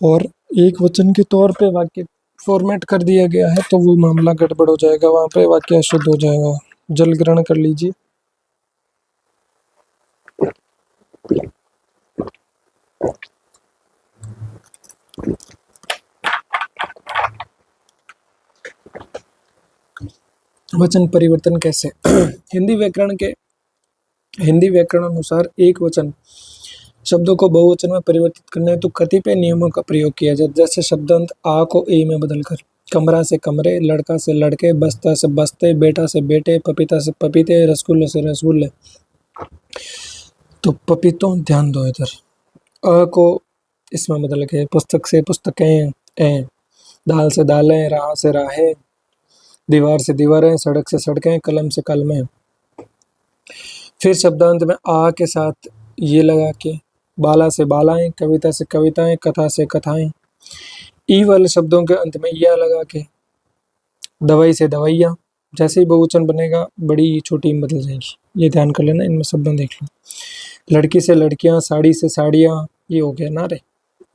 और एक वचन के तौर पे वाक्य फॉर्मेट कर दिया गया है तो वो मामला गड़बड़ हो जाएगा, वहाँ पे वाक्य अशुद्ध हो जाएगा। जल ग्रहण कर लीजिए। वचन परिवर्तन कैसे? हिंदी व्याकरण अनुसार एक वचन शब्दों को बहुवचन में परिवर्तित करने हेतु कतिपय नियमों का प्रयोग किया जाए, जैसे शब्दांत आ को ए में बदलकर, कमरा से कमरे, लड़का से लड़के, बस्ता से बस्ते, बेटा से बेटे, पपीता से पपीते, रसगुल्ले से रसगुल्ले। तो पपीतों ध्यान दो इधर, अ को इसमें बदल के पुस्तक से पुस्तकें, ए, दाल से दालें, राह से राहें, दीवार से दीवारें, सड़क से सड़कें, कलम से कलमें। फिर शब्दांत में आ के साथ ये लगा के, बाला से बालाएं, कविता से कविताएं, कथा से कथाएं। ई वाले शब्दों के अंत में या लगा के, दवाई से दवाइयाँ। जैसे ही बहुवचन बनेगा बड़ी छोटी में बदल जाएगी, ये ध्यान कर लेना, इनमें शब्द देख लो। लड़की से लड़कियाँ, साड़ी से साड़ियाँ, ये हो गया ना रे,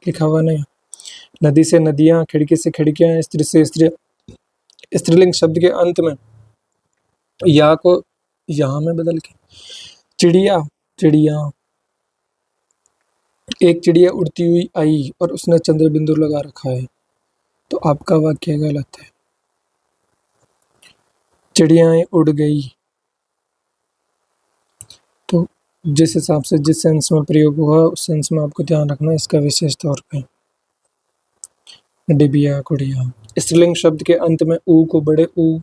लिखा हुआ नहीं। नदी से नदियाँ, खिड़की से खिड़कियाँ, स्त्री से स्त्री। स्त्रीलिंग शब्द के अंत में या को यहाँ में बदल के, चिड़िया चिड़िया। एक चिड़िया उड़ती हुई आई और उसने चंद्र बिंदु लगा रखा है, तो आपका वाक्य गलत है। चिड़ियाएं उड़ गई, तो जिस हिसाब से जिस सेंस में प्रयोग हुआ उस सेंस में आपको ध्यान रखना इसका विशेष तौर पे। डिबिया गुड़िया। स्त्रीलिंग शब्द के अंत में ऊ को बड़े ऊ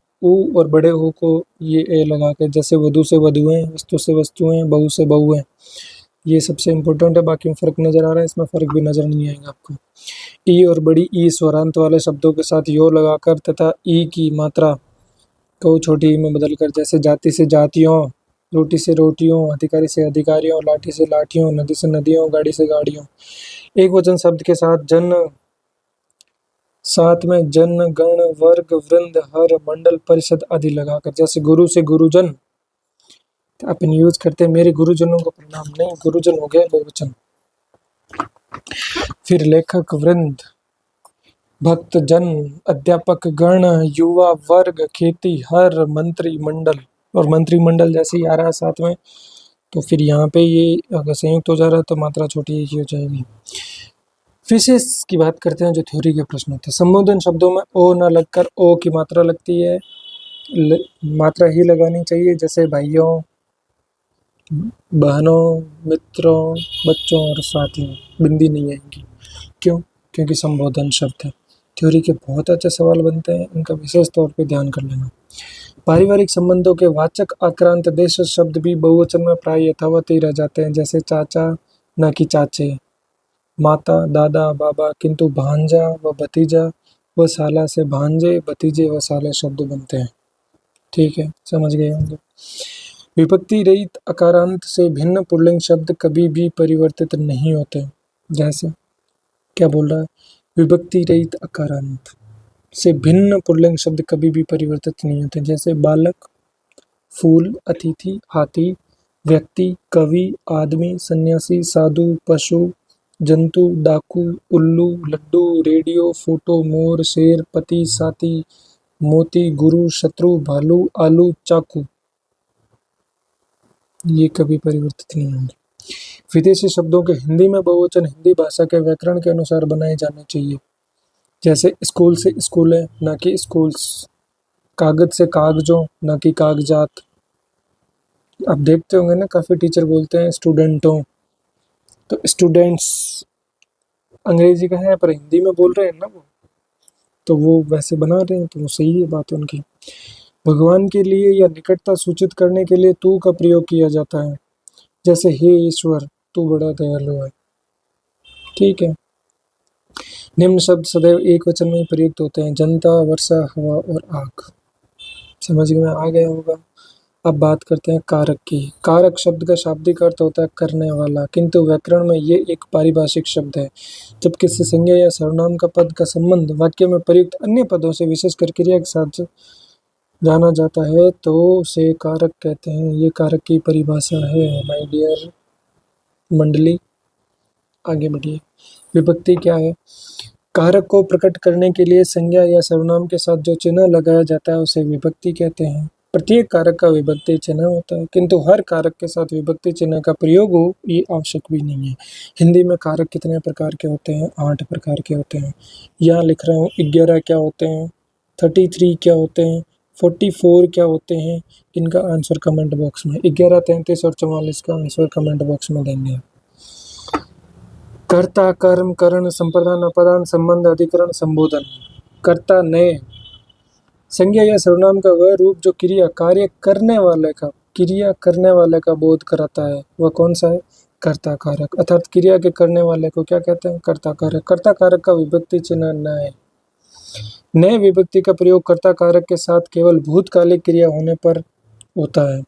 और बड़े ओ को ये ए लगा कर, जैसे वधु से वधुएं, वस्तु से वस्तुएं, बहू से बहुएं। ये सबसे इम्पोर्टेंट है, बाकी में फर्क नजर आ रहा है, इसमें फर्क भी नजर नहीं आएगा आपको। ई और बड़ी ई स्वरांत वाले शब्दों के साथ यो लगाकर तथा ई की मात्रा को छोटी ई में बदलकर, जैसे जाति से जातियों, रोटी से रोटियों, अधिकारी से अधिकारियों, लाठी से लाठियों, नदी से नदियों, गाड़ी से गाड़ियों। एक वचन शब्द के साथ में जन, गण, वर्ग, वृंद, हर, मंडल, परिषद आदि लगाकर, जैसे गुरु से गुरुजन तो अपन यूज करते हैं मेरे गुरुजनों को प्रणाम, नहीं, गुरुजन हो गया बहुवचन। फिर लेखक वृंद, भक्त जन, अध्यापक गण, युवा वर्ग, खेती, हर, मंत्री मंडल। और मंत्रिमंडल जैसे ही आ रहा है साथ में, तो फिर यहाँ पे ये अगर संयुक्त हो जा रहा है तो मात्रा छोटी ही हो जाएगी। फिशेस की बात करते हैं, जो थ्योरी के प्रश्न होते हैं। संबोधन शब्दों में ओ न लगकर ओ की मात्रा लगती है, मात्रा ही लगानी चाहिए, जैसे भाइयों, बहनों, मित्रों, बच्चों और साथियों। बिंदी नहीं आएंगी, क्यों? क्योंकि संबोधन शब्द है। थ्योरी के बहुत अच्छे सवाल बनते हैं, इनका विशेष तौर पे ध्यान कर लेना। पारिवारिक संबंधों के वाचक आक्रांत देश शब्द भी बहुवचन में प्राय यथावत ही रह जाते हैं, जैसे चाचा न कि चाचे, माता, दादा, बाबा, किंतु भांजा व भतीजा व साला से भांजे भतीजे व साले शब्द बनते हैं। ठीक है, समझ गए होंगे। विभक्ति रहित अकारांत से भिन्न पुल्लिंग शब्द कभी भी परिवर्तित नहीं होते। जैसे क्या बोल रहा है, विभक्ति रहित अकारांत से भिन्न पुल्लिंग शब्द कभी भी परिवर्तित नहीं होते। जैसे बालक, फूल, अतिथि, हाथी, व्यक्ति, कवि, आदमी, सन्यासी, साधु, पशु, जंतु, डाकू, उल्लू, लड्डू, रेडियो, फोटो, मोर, शेर, पति, साथी, मोती, गुरु, शत्रु, भालू, आलू, चाकू, ये कभी परिवर्तित नहीं होंगे। विदेशी शब्दों के हिंदी में बहुवचन हिंदी भाषा के व्याकरण के अनुसार बनाए जाने चाहिए। जैसे स्कूल से स्कूलें, ना कि स्कूल्स। कागज से कागजों, ना कि कागजात। आप देखते होंगे ना, काफ़ी टीचर बोलते हैं स्टूडेंटों, तो स्टूडेंट्स अंग्रेजी का है पर हिंदी में बोल रहे हैं ना वो, तो वो वैसे बना रहे हैं, तो वो सही है बात उनकी। भगवान के लिए या निकटता सूचित करने के लिए तू का प्रयोग किया जाता है। जैसे हे ईश्वर, तू बड़ा दयालु है। ठीक है। निम्न शब्द सदैव एक वचन में ही प्रयुक्त होते हैं। जनता, वर्षा, हवा और आग। समझ में आ गया होगा। अब बात करते हैं कारक की। कारक शब्द का शाब्दिक अर्थ होता है करने वाला, किंतु व्याकरण में ये एक पारिभाषिक शब्द है। जब किसी संज्ञा या सर्वनाम का पद का संबंध वाक्य में प्रयुक्त अन्य पदों से विशेषकर क्रिया के साथ जाना जाता है तो उसे कारक कहते हैं। ये कारक की परिभाषा है माय डियर मंडली। आगे बढ़िए। विभक्ति क्या है? कारक को प्रकट करने के लिए संज्ञा या सर्वनाम के साथ जो चिन्ह लगाया जाता है उसे विभक्ति कहते हैं। प्रत्येक कारक का विभक्ति चिन्ह होता है, किंतु हर कारक के साथ विभक्ति चिन्ह का प्रयोग हो ये आवश्यक भी नहीं है। हिंदी में कारक कितने प्रकार के होते हैं? 8 प्रकार के होते हैं। यहाँ लिख रहा हूँ 11 क्या होते हैं, 33 क्या होते हैं, 44 क्या होते हैं। इनका आंसर कमेंट बॉक्स में 11, 33 और 44 का आंसर कमेंट बॉक्स में देंगे। कर्ता, कर्म, करण, संप्रदान, अपादान, संबंध, अधिकरण, संबोधन। कर्ता नए संज्ञा या सर्वनाम का वह रूप जो क्रिया कार्य करने वाले का बोध कराता है, वह कौन सा है? कर्ता कारक। अर्थात क्रिया के करने वाले को क्या कहते हैं? कर्ता कारक। कर्ता कारक का विभक्ति चिन्ह न है। नए विभक्ति का प्रयोग कर्ता कारक के साथ केवल भूतकालिक क्रिया होने पर होता है।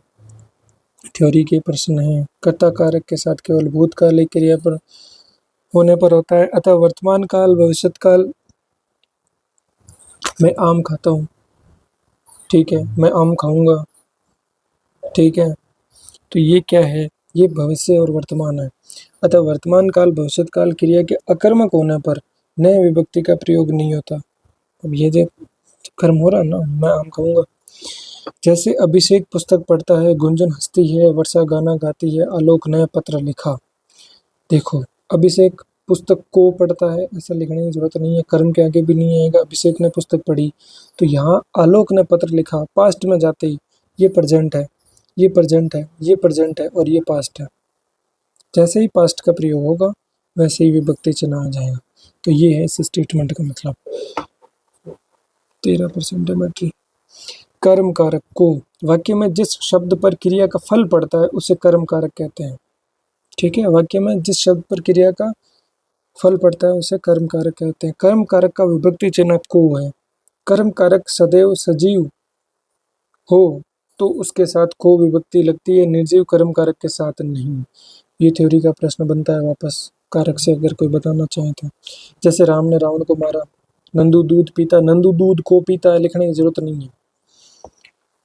थ्योरी के प्रश्न है। कर्ता कारक के साथ केवल भूतकालिक क्रिया पर होने पर होता है। अतः वर्तमान काल, भविष्यत काल, मैं आम खाता हूँ, ठीक है, मैं आम खाऊंगा, ठीक है, तो ये क्या है? ये भविष्य और वर्तमान है। अतः वर्तमान काल, भविष्यत काल क्रिया के अकर्मक होने पर नए विभक्ति का प्रयोग नहीं होता। अब ये जो कर्म हो रहा है ना, मैं आम खाऊंगा। जैसे अभिषेक पुस्तक पढ़ता है, गुंजन हंसती है, वर्षा गाना गाती है, आलोक नया पत्र लिखा। देखो, अभिषेक पुस्तक को पढ़ता है, ऐसा लिखने की जरूरत नहीं है, कर्म के आगे भी नहीं आएगा। अभिषेक ने पुस्तक पढ़ी, तो यहाँ आलोक ने पत्र लिखा, पास्ट में जाते ही ये प्रेजेंट है, ये प्रेजेंट है, ये प्रेजेंट है और ये पास्ट है। जैसे ही पास्ट का प्रयोग होगा वैसे ही विभक्ति चिन्ह आ जाएगा। तो ये है इस स्टेटमेंट का मतलब। 13% बैटरी। कर्म कारक को वाक्य में जिस शब्द पर क्रिया का फल पड़ता है उसे कर्म कारक कहते हैं। ठीक है, वाक्य में जिस शब्द पर क्रिया का फल पड़ता है उसे कर्म कारक कहते हैं। कर्म कारक का विभक्ति चिन्ह को है। कर्म कारक सदैव सजीव हो तो उसके साथ को विभक्ति लगती है, निर्जीव कर्म कारक के साथ नहीं। ये थ्योरी का प्रश्न बनता है वापस कारक से, अगर कोई बताना चाहे तो। जैसे राम ने रावण को मारा, नंदू दूध पीता, नंदू दूध को पीता है, लिखने की जरूरत नहीं है।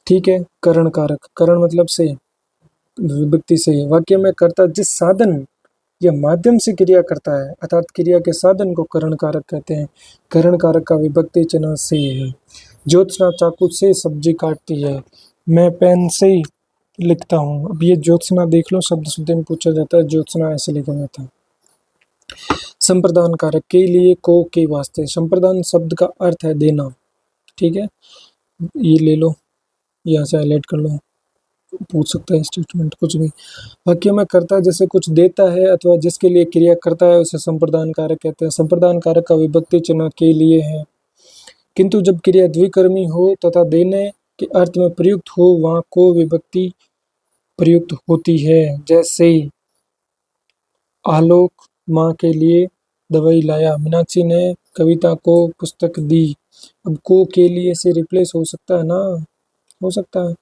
ठीक है। करण कारक, करण मतलब से, विभक्ति से। वाक्य में कर्ता जिस साधन या माध्यम से क्रिया करता है अर्थात क्रिया के साधन को करण कारक कहते हैं। करण कारक का विभक्ति चिन्ह से है। ज्योत्सना चाकू से सब्जी काटती है, मैं पेन से ही लिखता हूँ। अब ये ज्योत्सना देख लो, शब्द सुनते में पूछा जाता है, ज्योत्सना ऐसे लिखा जाता है। संप्रदान कारक के लिए, को, के वास्ते। संप्रदान शब्द का अर्थ है देना। ठीक है, ये ले लो, यहाँ से हाईलाइट कर लो, पूछ सकता है स्टेटमेंट कुछ भी। वाक्य में कर्ता जैसे कुछ देता है अथवा जिसके लिए क्रिया करता है उसे संप्रदान कारक कहते हैं। संप्रदान कारक का विभक्ति चिन्ह के लिए है, किंतु जब क्रिया द्विकर्मी हो तथा देने के अर्थ में प्रयुक्त हो वहाँ को विभक्ति प्रयुक्त होती है। जैसे आलोक माँ के लिए दवाई लाया, मीनाक्षी ने कविता को पुस्तक दी। अब को के लिए से रिप्लेस हो सकता है ना, हो सकता है।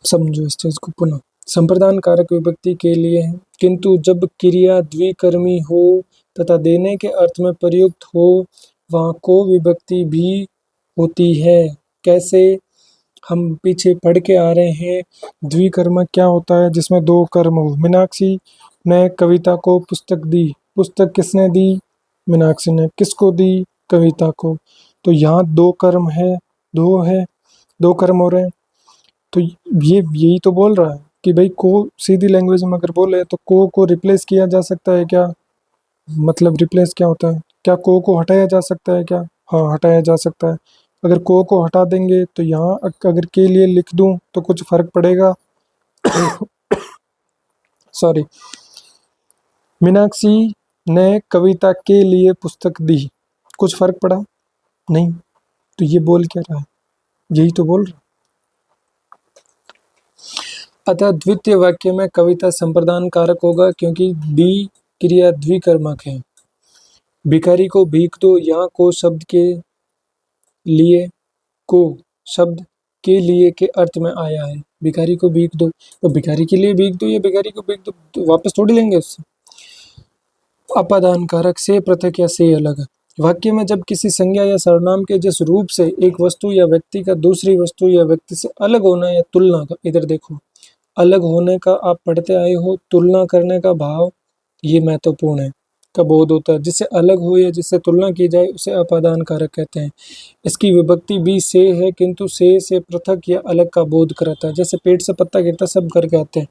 समझो इस चीज को पुनः। संप्रदान कारक विभक्ति के लिए है, किंतु जब क्रिया द्विकर्मी हो तथा देने के अर्थ में प्रयुक्त हो वहाँ को विभक्ति भी होती है। कैसे? हम पीछे पढ़ के आ रहे हैं, द्विकर्म क्या होता है जिसमें दो कर्म हो। मीनाक्षी ने कविता को पुस्तक दी। पुस्तक किसने दी? मीनाक्षी ने। किसको दी? कविता को। तो यहाँ दो कर्म है, दो कर्म हो रहे हैं। तो ये यही तो बोल रहा है कि भाई को सीधी लैंग्वेज में अगर बोले तो को रिप्लेस किया जा सकता है क्या? मतलब रिप्लेस क्या होता है? क्या को हटाया जा सकता है क्या? हाँ, हटाया जा सकता है। अगर को हटा देंगे तो यहाँ अगर के लिए लिख दूं तो कुछ फर्क पड़ेगा? सॉरी, मीनाक्षी ने कविता के लिए पुस्तक दी, कुछ फर्क पड़ा? नहीं। तो ये बोल क्या रहा है? यही तो बोल रहा। अतः द्वितीय वाक्य में कविता संप्रदान कारक होगा क्योंकि दी क्रिया द्विकर्मक है। भिखारी को भीख दो, यहाँ को शब्द के लिए, को शब्द के लिए के अर्थ में आया है। भिखारी को भीख दो, तो भिखारी के लिए भीख दो या भिखारी को भीख दो, तो वापस थोड़ी लेंगे उससे। अपादान कारक से पृथक या से अलग। वाक्य में जब किसी संज्ञा या सर्वनाम के जिस रूप से एक वस्तु या व्यक्ति का दूसरी वस्तु या व्यक्ति से अलग होना या तुलना का, इधर देखो, अलग होने का आप पढ़ते आए हो, तुलना करने का भाव ये महत्वपूर्ण है, का बोध होता है। जिससे अलग हो या जिससे तुलना की जाए उसे अपादान कारक कहते हैं। इसकी विभक्ति भी से है, किंतु से पृथक या अलग का बोध कराता है। जैसे पेट से पत्ता गिरता सब करके आते हैं,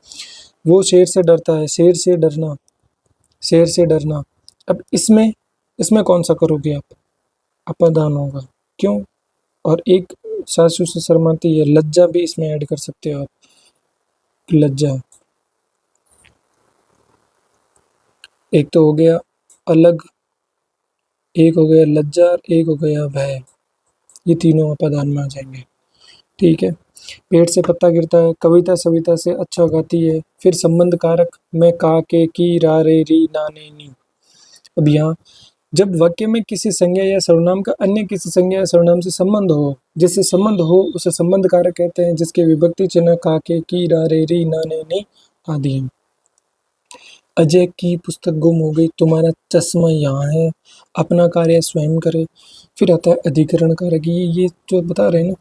वो शेर से डरता है, शेर से डरना, शेर से डरना। अब इसमें कौन सा करोगे आप? अपादान होगा। क्यों? और एक सासू से शर्माती है, लज्जा भी इसमें ऐड कर सकते हो आप, लज्जा। एक तो हो गया अलग, एक हो गया लज्जा, एक हो गया भय। ये तीनों अपादान में आ जाएंगे। ठीक है। पेट से पत्ता गिरता है, कविता सविता से अच्छा गाती है। फिर संबंध कारक में का के की रा रे री ना ने नी। अब यहाँ जब वाक्य में किसी संज्ञा या सर्वनाम का अन्य किसी संज्ञा या सर्वनाम से संबंध हो, जिससे संबंध हो उसे संबंध कारक कहते हैं, जिसके विभक्ति चिन्ह का के की रा रे री ना ने नी आदि हैं। अजय की पुस्तक गुम हो गई, तुम्हारा चश्मा यहाँ है, अपना कार्य स्वयं करे। फिर आता है अधिकरण कारक। ये जो बता रहे हैं ना,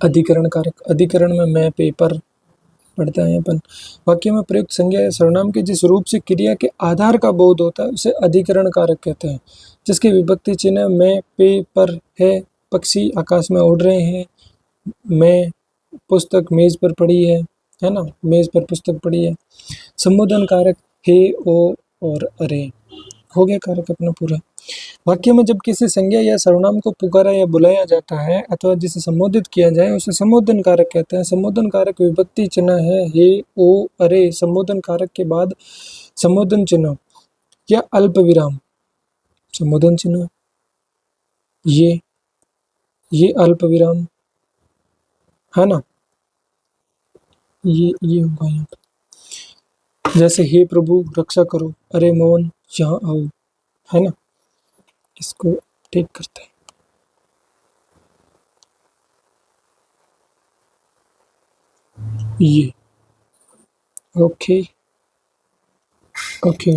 अधिकरण कारक। अधिकरण में मैं पेपर पढ़ता है अपन। वाक्य में प्रयुक्त संज्ञा या सर्वनाम के जिस रूप से क्रिया के आधार का बोध होता है उसे अधिकरण कारक कहते हैं, जिसके विभक्ति चिन्ह मैं पे पर है, पक्षी आकाश में उड़ रहे हैं, मैं पुस्तक मेज पर पड़ी है ना, मेज पर पुस्तक पड़ी है। संबोधन कारक हे, ओ और अरे, हो गया कारक अपना पूरा। वाक्य में जब किसी संज्ञा या सर्वनाम को पुकारा या बुलाया जाता है अथवा जिसे संबोधित किया जाए उसे संबोधन कारक कहते हैं। संबोधन कारक विभक्ति चिन्ह है हे, ओ, अरे। संबोधन कारक के बाद संबोधन चिन्ह या अल्प विराम, संबोधन चिन्ह ये अल्प विराम है ना, ये होगा यहाँ पे। जैसे हे प्रभु रक्षा करो, अरे मोहन यहाँ आओ, है ना। इसको ठीक करते हैं। ये ओके ओके।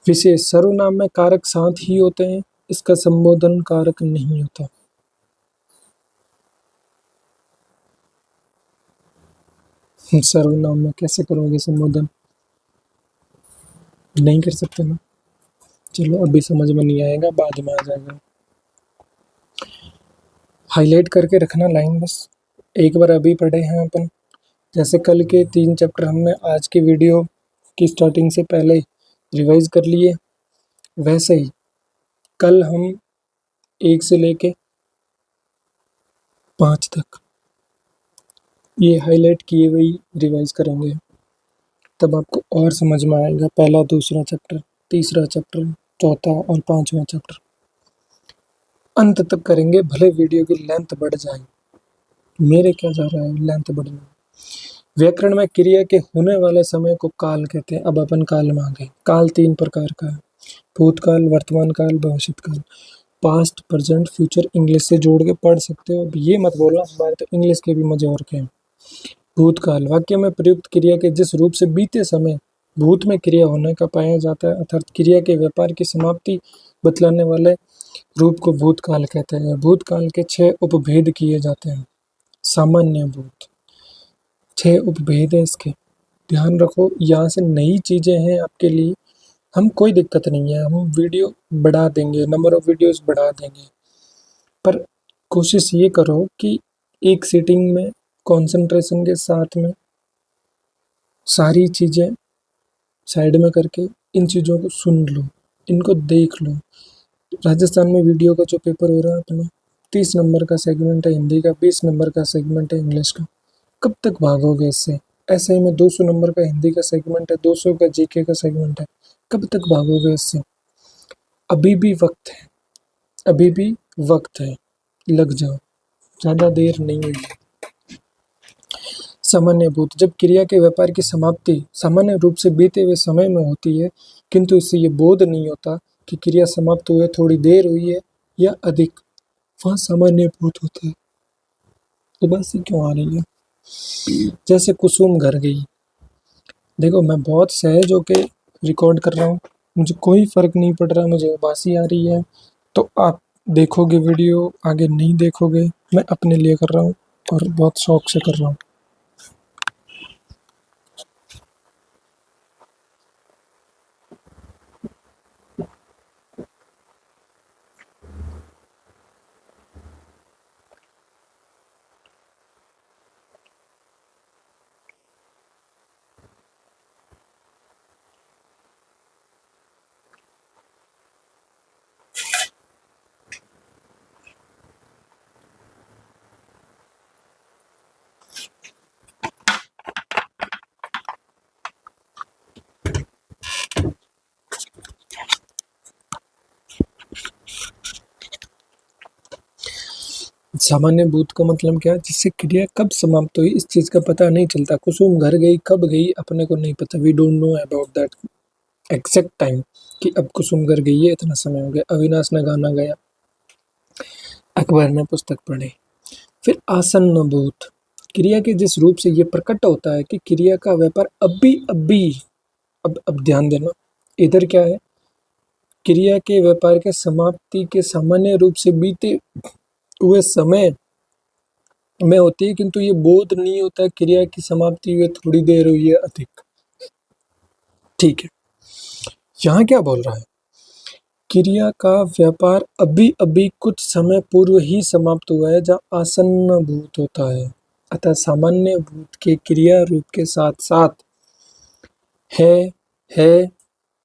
विशेष सर्वनाम में कारक साथ ही होते हैं, इसका संबोधन कारक नहीं होता। सर्वनाम में कैसे करोगे संबोधन? नहीं कर सकते ना। चलो अभी समझ में नहीं आएगा, बाद में आ जाएगा। हाईलाइट करके रखना लाइन, बस एक बार अभी पढ़े हैं अपन। जैसे कल के 3 चैप्टर हमने आज की वीडियो की स्टार्टिंग से पहले रिवाइज कर लिए, वैसे ही कल हम 1 से लेके 5 तक ये हाईलाइट किए हुए रिवाइज करेंगे, तब आपको और समझ में आएगा। पहला, दूसरा चैप्टर, तीसरा चैप्टर, चौथा और 5वां चैप्टर अंत तक करेंगे, भले वीडियो की लेंथ बढ़ जाए। मेरे क्या जा रहा है लेंथ बढ़ना। व्याकरण में क्रिया के होने वाले समय को काल कहते हैं। अब अपन काल में आ गए। काल 3 प्रकार का है। भूतकाल, वर्तमान काल, भविष्य काल। पास्ट, प्रेजेंट, फ्यूचर इंग्लिश से जोड़ के पढ़ सकते हो। अब ये मत बोलना हमारे तो इंग्लिश के भी मजे और के हैं। भूतकाल, वाक्य में प्रयुक्त क्रिया के जिस रूप से बीते समय भूत में क्रिया होने का पाया जाता है, अर्थात क्रिया के व्यापार की समाप्ति बतलाने वाले रूप को भूतकाल कहते हैं। भूतकाल के 6 उपभेद किए जाते हैं। सामान्य भूत, 6 उपभेद है इसके, ध्यान रखो। यहाँ से नई चीजें हैं आपके लिए, हम कोई दिक्कत नहीं है, हम वीडियो बढ़ा देंगे, नंबर ऑफ वीडियोस बढ़ा देंगे, पर कोशिश ये करो कि एक सीटिंग में कंसंट्रेशन के साथ में सारी चीजें साइड में करके इन चीज़ों को सुन लो, इनको देख लो। राजस्थान में वीडियो का जो पेपर हो रहा है अपना, 30 नंबर का सेगमेंट है हिंदी का, 20 नंबर का सेगमेंट है इंग्लिश का, कब तक भागोगे इससे? ऐसे ही में 200 नंबर का हिंदी का सेगमेंट है, 200 का जीके का सेगमेंट है, कब तक भागोगे इससे? अभी भी वक्त है, अभी भी वक्त है, लग जाओ, ज़्यादा देर नहीं है। सामान्य भूत, जब क्रिया के व्यापार की समाप्ति सामान्य रूप से बीते हुए समय में होती है, किंतु इससे ये बोध नहीं होता कि क्रिया समाप्त हुए थोड़ी देर हुई है या अधिक, वहाँ सामान्य भूत होता है। उबासी क्यों आ रही है? जैसे कुसुम घर गई, देखो मैं बहुत सहज होके रिकॉर्ड कर रहा हूँ, मुझे कोई फर्क नहीं पड़ रहा, मुझे उबासी आ रही है तो आप देखोगे वीडियो, आगे नहीं देखोगे, मैं अपने लिए कर रहा हूँ और बहुत शौक से कर रहा हूँ। सामान्य भूत का मतलब क्या है? जिससे क्रिया कब समाप्त हुई इस चीज का पता नहीं चलता। कुसुम घर गई, कब गई अपने को नहीं पता, we don't know about that exact time कि अब कुसुम घर गई है, इतना समय हो गया। अविनाश ने गाना गाया, अकबर ने पुस्तक पढ़ी। फिर आसन्न भूत, क्रिया के जिस रूप से ये प्रकट होता है कि क्रिया का व्यापार अभी अभी, अब ध्यान देना, इधर क्या है? क्रिया के व्यापार के समाप्ति के सामान्य रूप से बीते हुए समय में होती है, किंतु ये बोध नहीं होता क्रिया की समाप्ति हुए थोड़ी देर हुई है अधिक। ठीक है, यहाँ क्या बोल रहा है? क्रिया का व्यापार अभी अभी कुछ समय पूर्व ही समाप्त हुआ है, जहाँ आसन्न भूत होता है। अतः सामान्य भूत के क्रिया रूप के साथ साथ है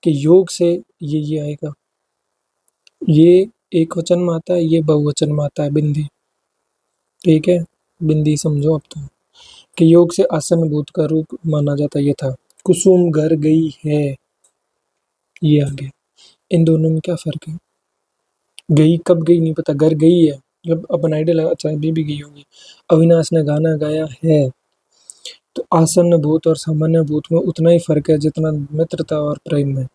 कि योग से ये आएगा, ये एक वचन में आता है, ये बहुवचन में आता है, बिंदी। ठीक है, बिंदी समझो अब तो, कि योग से आसन्न भूत का रूप माना जाता है। ये था कुसुम घर गई है, ये आ गया। इन दोनों में क्या फर्क है? गई कब गई नहीं पता, घर गई है मतलब अपन आइडिया लगा, अच्छा अभी भी गई होगी। अविनाश ने गाना गाया है, तो आसन्न भूत और सामान्य भूत में उतना ही फर्क है जितना मित्रता और प्रेम में।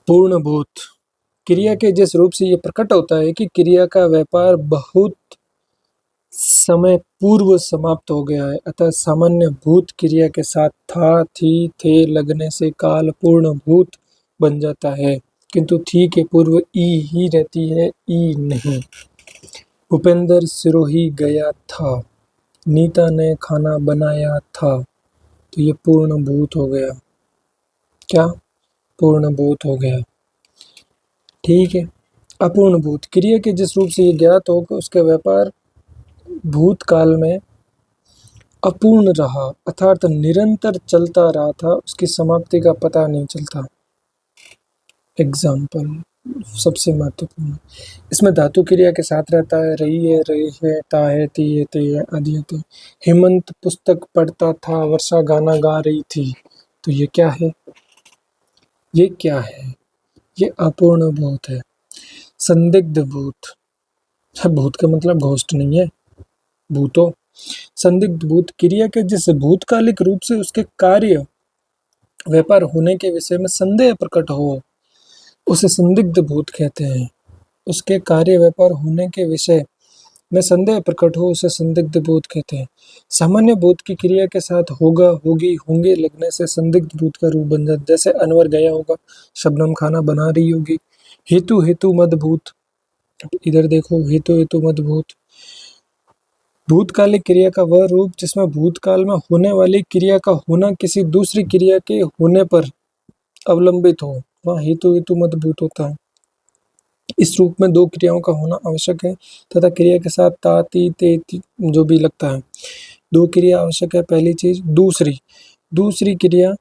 पूर्ण भूत, क्रिया के जिस रूप से ये प्रकट होता है कि क्रिया का व्यापार बहुत समय पूर्व समाप्त हो गया है, अतः सामान्य भूत क्रिया के साथ था, थी, थे लगने से काल पूर्ण भूत बन जाता है, किंतु थी के पूर्व ई ही रहती है, ई नहीं। भूपेंद्र सिरोही गया था, नीता ने खाना बनाया था, तो ये पूर्ण भूत हो गया। क्या? पूर्ण भूत हो गया। ठीक है, अपूर्ण भूत, क्रिया के जिस रूप से ये ज्ञात हो कि उसका व्यापार भूतकाल में अपूर्ण रहा, अर्थात निरंतर चलता रहा था, उसकी समाप्ति का पता नहीं चलता। एग्जाम्पल सबसे महत्वपूर्ण, इसमें धातु क्रिया के साथ रहता है, रही है, रही है, ता है, ती है, ते है, आदि होते हैं। हेमंत पुस्तक पढ़ता था, वर्षा गाना गा रही थी, तो ये क्या है? ये क्या है? ये अपूर्ण भूत है। संदिग्ध भूत, भूत का मतलब घोस्ट नहीं है, भूतो। संदिग्ध भूत, क्रिया के जिस भूतकालिक रूप से उसके कार्य व्यापार होने के विषय में संदेह प्रकट हो, उसे संदिग्ध भूत कहते हैं। उसके कार्य व्यापार होने के विषय में संदेह प्रकट हो, उसे संदिग्ध भूत कहते हैं। सामान्य भूत की क्रिया के साथ होगा, होगी, होंगे लगने से संदिग्ध भूत का रूप बन जाता। जैसे अनवर गया होगा, शबनम खाना बना रही होगी। हेतु हेतु मद भूत, इधर देखो, हेतु हेतु मद भूत। भूतकालिक क्रिया का वह रूप जिसमें भूतकाल में होने वाली क्रिया का होना किसी दूसरी क्रिया के होने पर अवलंबित हो, वह हेतु हेतु मद भूत होता है। इस रूप में दो क्रियाओं का होना आवश्यक है तथा क्रिया के साथ ता ती ते ती जो भी लगता है। दो क्रिया आवश्यक है। पहली चीज, दूसरी क्रिया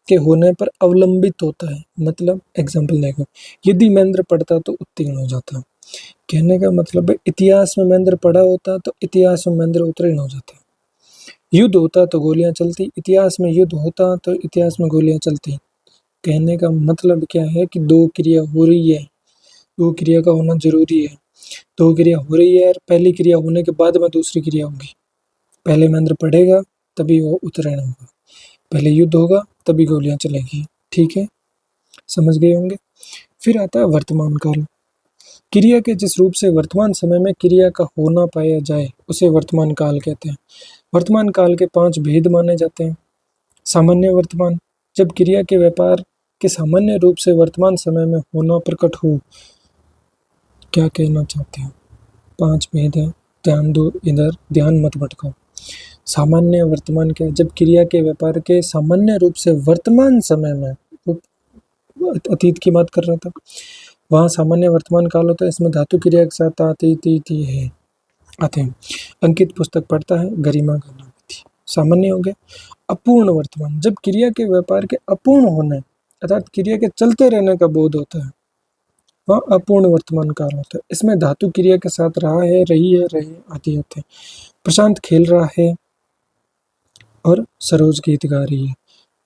के होने पर अवलंबित होता है। मतलब एग्जाम्पल देखो, यदि महेंद्र पढ़ता तो उत्तीर्ण हो जाता। कहने का मतलब है इतिहास में महेंद्र पढ़ा होता तो इतिहास में महेंद्र उत्तीर्ण हो जाता। युद्ध होता तो गोलियां चलती, इतिहास में युद्ध होता तो इतिहास में गोलियां चलती। कहने का मतलब क्या है कि दो क्रिया हो रही है, दो क्रिया का होना जरूरी है। दो क्रिया हो रही है और पहली क्रिया होने के बाद में दूसरी क्रिया होगी। पहले महेंद्र पढ़ेगा तभी वो उत्तीर्ण होगा, पहले युद्ध होगा तभी गोलियां चलेगी। ठीक है, समझ गए होंगे। फिर आता है वर्तमान काल। क्रिया के जिस रूप से वर्तमान समय में क्रिया का होना पाया जाए उसे वर्तमान काल कहते हैं। वर्तमान काल के 5 भेद माने जाते हैं। सामान्य वर्तमान, जब क्रिया के व्यापार के सामान्य रूप से वर्तमान समय में होना प्रकट हो। क्या कहना चाहते हैं? 5 भेद है, ध्यान दो, इधर ध्यान मत भटकाओ। सामान्य वर्तमान क्या है? जब क्रिया के व्यापार के सामान्य रूप से वर्तमान समय में, अतीत की बात कर रहा था, वहाँ सामान्य वर्तमान काल होता है। इसमें धातु क्रिया के साथ आती ती है आते हैं। अंकित पुस्तक पढ़ता है, गरिमा का नाम थी। सामान्य हो गया। अपूर्ण वर्तमान, जब क्रिया के व्यापार के अपूर्ण होने अर्थात क्रिया के चलते रहने का बोध होता है, वह अपूर्ण वर्तमान काल होता है। इसमें धातु क्रिया के साथ रहा है, रही है, रहे आदि होते हैं। प्रशांत खेल रहा है और सरोज गीत गा रही है।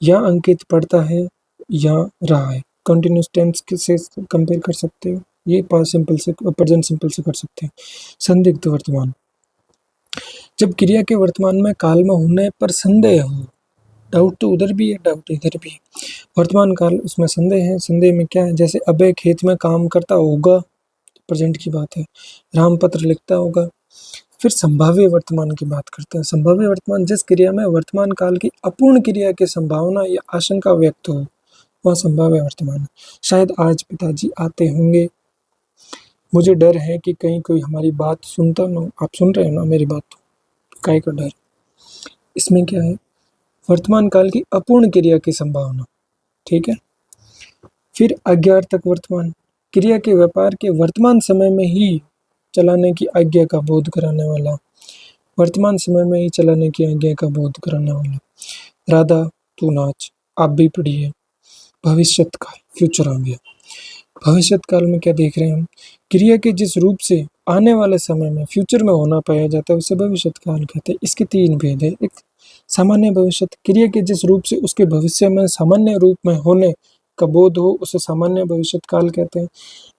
या अंकित पढ़ता है या रहा है। कंटिन्यूस टेंस से कंपेयर कर सकते हो, ये पास्ट सिंपल से प्रेजेंट सिंपल से कर सकते हैं। संदिग्ध वर्तमान, जब क्रिया के वर्तमान में काल में होने पर संदेह हो। डाउट तो उधर भी है, डाउट इधर भी है। वर्तमान काल उसमें संदेह है। संदेह में क्या है? जैसे अभय खेत में काम करता होगा, प्रेजेंट की बात है। राम पत्र लिखता होगा। फिर संभाव्य वर्तमान की बात करते हैं। संभाव्य वर्तमान, जिस क्रिया में वर्तमान काल की अपूर्ण क्रिया की संभावना या आशंका व्यक्त हो, वह संभाव्य वर्तमान है। शायद आज पिताजी आते होंगे, मुझे डर है कि कहीं कोई हमारी बात सुनता ना। आप सुन रहे हो ना मेरी बात? काय का डर? इसमें क्या है? वर्तमान काल की अपूर्ण क्रिया की संभावना। ठीक है। फिर अज्ञार्थक वर्तमान, क्रिया के व्यापार के वर्तमान समय में ही चलाने की आज्ञा का बोध कराने वाला। वर्तमान समय में ही चलाने की आज्ञा का बोध कराने वाला। राधा तू नाच, आप भी पढ़िए। भविष्यत काल, फ्यूचर आ गया। भविष्यत काल में क्या देख रहे हैं हम? क्रिया के जिस रूप से आने वाले समय में फ्यूचर में होना पाया जाता है उसे भविष्यत काल कहते हैं। इसके 3 भेद है। एक सामान्य भविष्यत, क्रिया के जिस रूप से उसके भविष्य में सामान्य रूप में होने का बोध हो उसे सामान्य भविष्यत काल कहते हैं।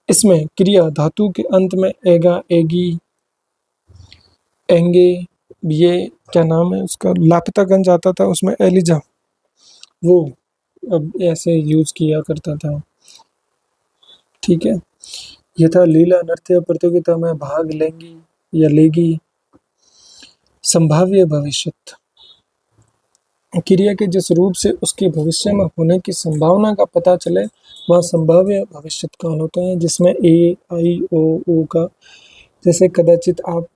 इसमें क्रिया धातु के अंत में एगा, एगी, एंगे, ये क्या नाम है उसका, लापतागंज आता था, उसमें एलिजा, वो अब ऐसे यूज किया करता था। ठीक है। यथा लीला नृत्य प्रतियोगिता में भाग लेंगी या लेगी। संभाव्य भविष्यत, क्रिया के जिस रूप से उसके भविष्य में होने की संभावना का पता चले वह संभाव्य भविष्यत काल होता है। जिसमें ए, आई, ओ का, जैसे कदाचित आप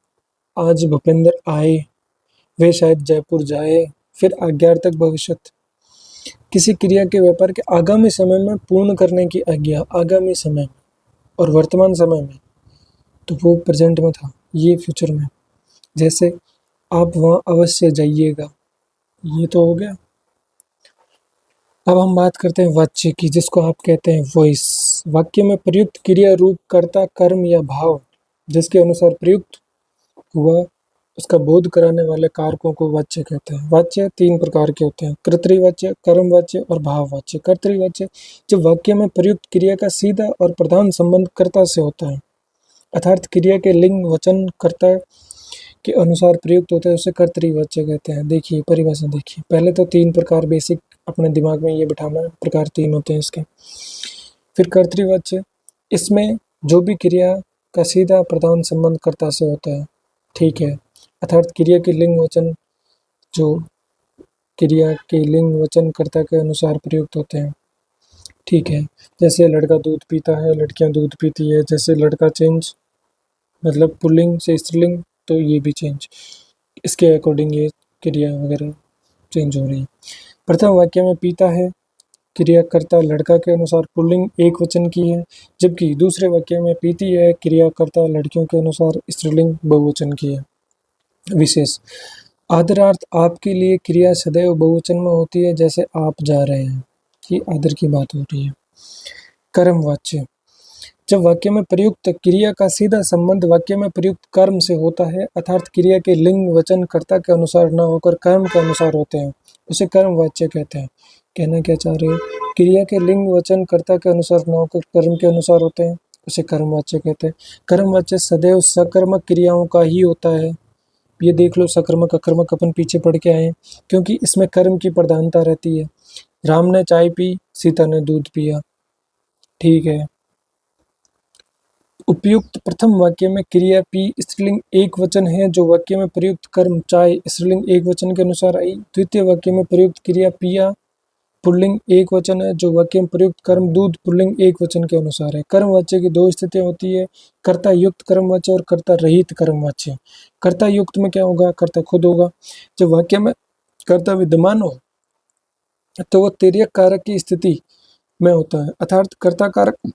आज भूपेंद्र आए, वे शायद जयपुर जाए। फिर अज्ञार्थक भविष्यत, किसी क्रिया के व्यापार के आगामी समय में पूर्ण करने की आज्ञा। आगामी समय और वर्तमान समय में, तो वो प्रेजेंट में था, ये फ्यूचर में। जैसे आप वहाँ अवश्य जाइएगा, ये तो हो गया। अब हम बात करते हैं वाच्य की, जिसको आप कहते हैं वॉइस। वाक्य में प्रयुक्त क्रिया, रूप, कर्ता, कर्म या भाव जिसके अनुसार प्रयुक्त हुआ उसका बोध कराने वाले कारकों को वाच्य कहते हैं। वाच्य 3 प्रकार के होते हैं: कर्तृवाच्य, कर्मवाच्य और भाववाच्य। कर्तृवाच्य, जब वाक्य में प्रयुक्त क्रिया का सीधा और प्रधान संबंध कर्ता से होता है, अर्थात क्रिया के लिंग वचन कर्ता के अनुसार प्रयुक्त होता है, उसे कर्तृवाच्य कहते हैं। देखिए परिभाषा देखिए। पहले तो 3 प्रकार बेसिक अपने दिमाग में ये बिठाना है, प्रकार 3 होते हैं इसके। फिर कर्तृवाच्य, इसमें जो भी क्रिया का सीधा प्रधान संबंध कर्ता से होता है, ठीक है, अर्थात क्रिया के लिंग वचन जो क्रिया के लिंग वचन कर्ता के अनुसार प्रयुक्त होते हैं, ठीक है। जैसे लड़का दूध पीता है, लड़कियां दूध पीती है, जैसे लड़का चेंज मतलब पुल्लिंग से स्त्रीलिंग, तो ये भी चेंज, इसके अकॉर्डिंग ये क्रिया वगैरह चेंज हो रही है। प्रथम वाक्य में पीता है, क्रियाकर्ता लड़का के अनुसार पुल्लिंग एक वचन की है, जबकि दूसरे वाक्य में पीती है, क्रियाकर्ता लड़कियों के अनुसार स्त्रीलिंग बहुवचन की है। विशेष आदरार्थ आपके लिए क्रिया सदैव बहुवचन में होती है, जैसे आप जा रहे हैं, ये आदर की बात हो रही है। कर्मवाच्य, जब वाक्य में प्रयुक्त क्रिया का सीधा संबंध वाक्य में प्रयुक्त कर्म से होता है, अर्थात क्रिया के लिंग वचन कर्ता के अनुसार न होकर कर्म के अनुसार होते हैं, उसे कर्मवाच्य कहते हैं। कहना क्या चाह रहे हो, क्रिया के लिंग वचन कर्ता के अनुसार न होकर कर्म के अनुसार होते हैं, उसे कर्मवाच्य कहते हैं। कर्मवाच्य सदैव सकर्मक क्रियाओं का ही होता है। ये देख लो, सकर्मक अकर्मक अपन पीछे पढ़ के आए, क्योंकि इसमें कर्म की प्रधानता रहती है। राम ने चाय पी, सीता ने दूध पिया, ठीक है। उपयुक्त प्रथम वाक्य में क्रिया पी स्त्रीलिंग एक वचन है, जो वाक्य में प्रयुक्त कर्म चाय स्त्रीलिंग एक वचन के अनुसार आई। द्वितीय वाक्य में प्रयुक्त क्रिया पिया पुल्लिंग एक वचन है, जो वाक्य में प्रयुक्त कर्म दूध पुल्लिंग एक वचन के अनुसार है। कर्मवाच्य की दो स्थितियां होती है, कर्ता युक्त कर्मवाच्य और कर्ता रहित कर्मवाच्य। कर्ता युक्त में क्या होगा, कर्ता खुद होगा। जब वाक्य में कर्ता विद्यमान हो तो वो तिर्यक कारक की स्थिति में होता है, अर्थात कर्ता कारक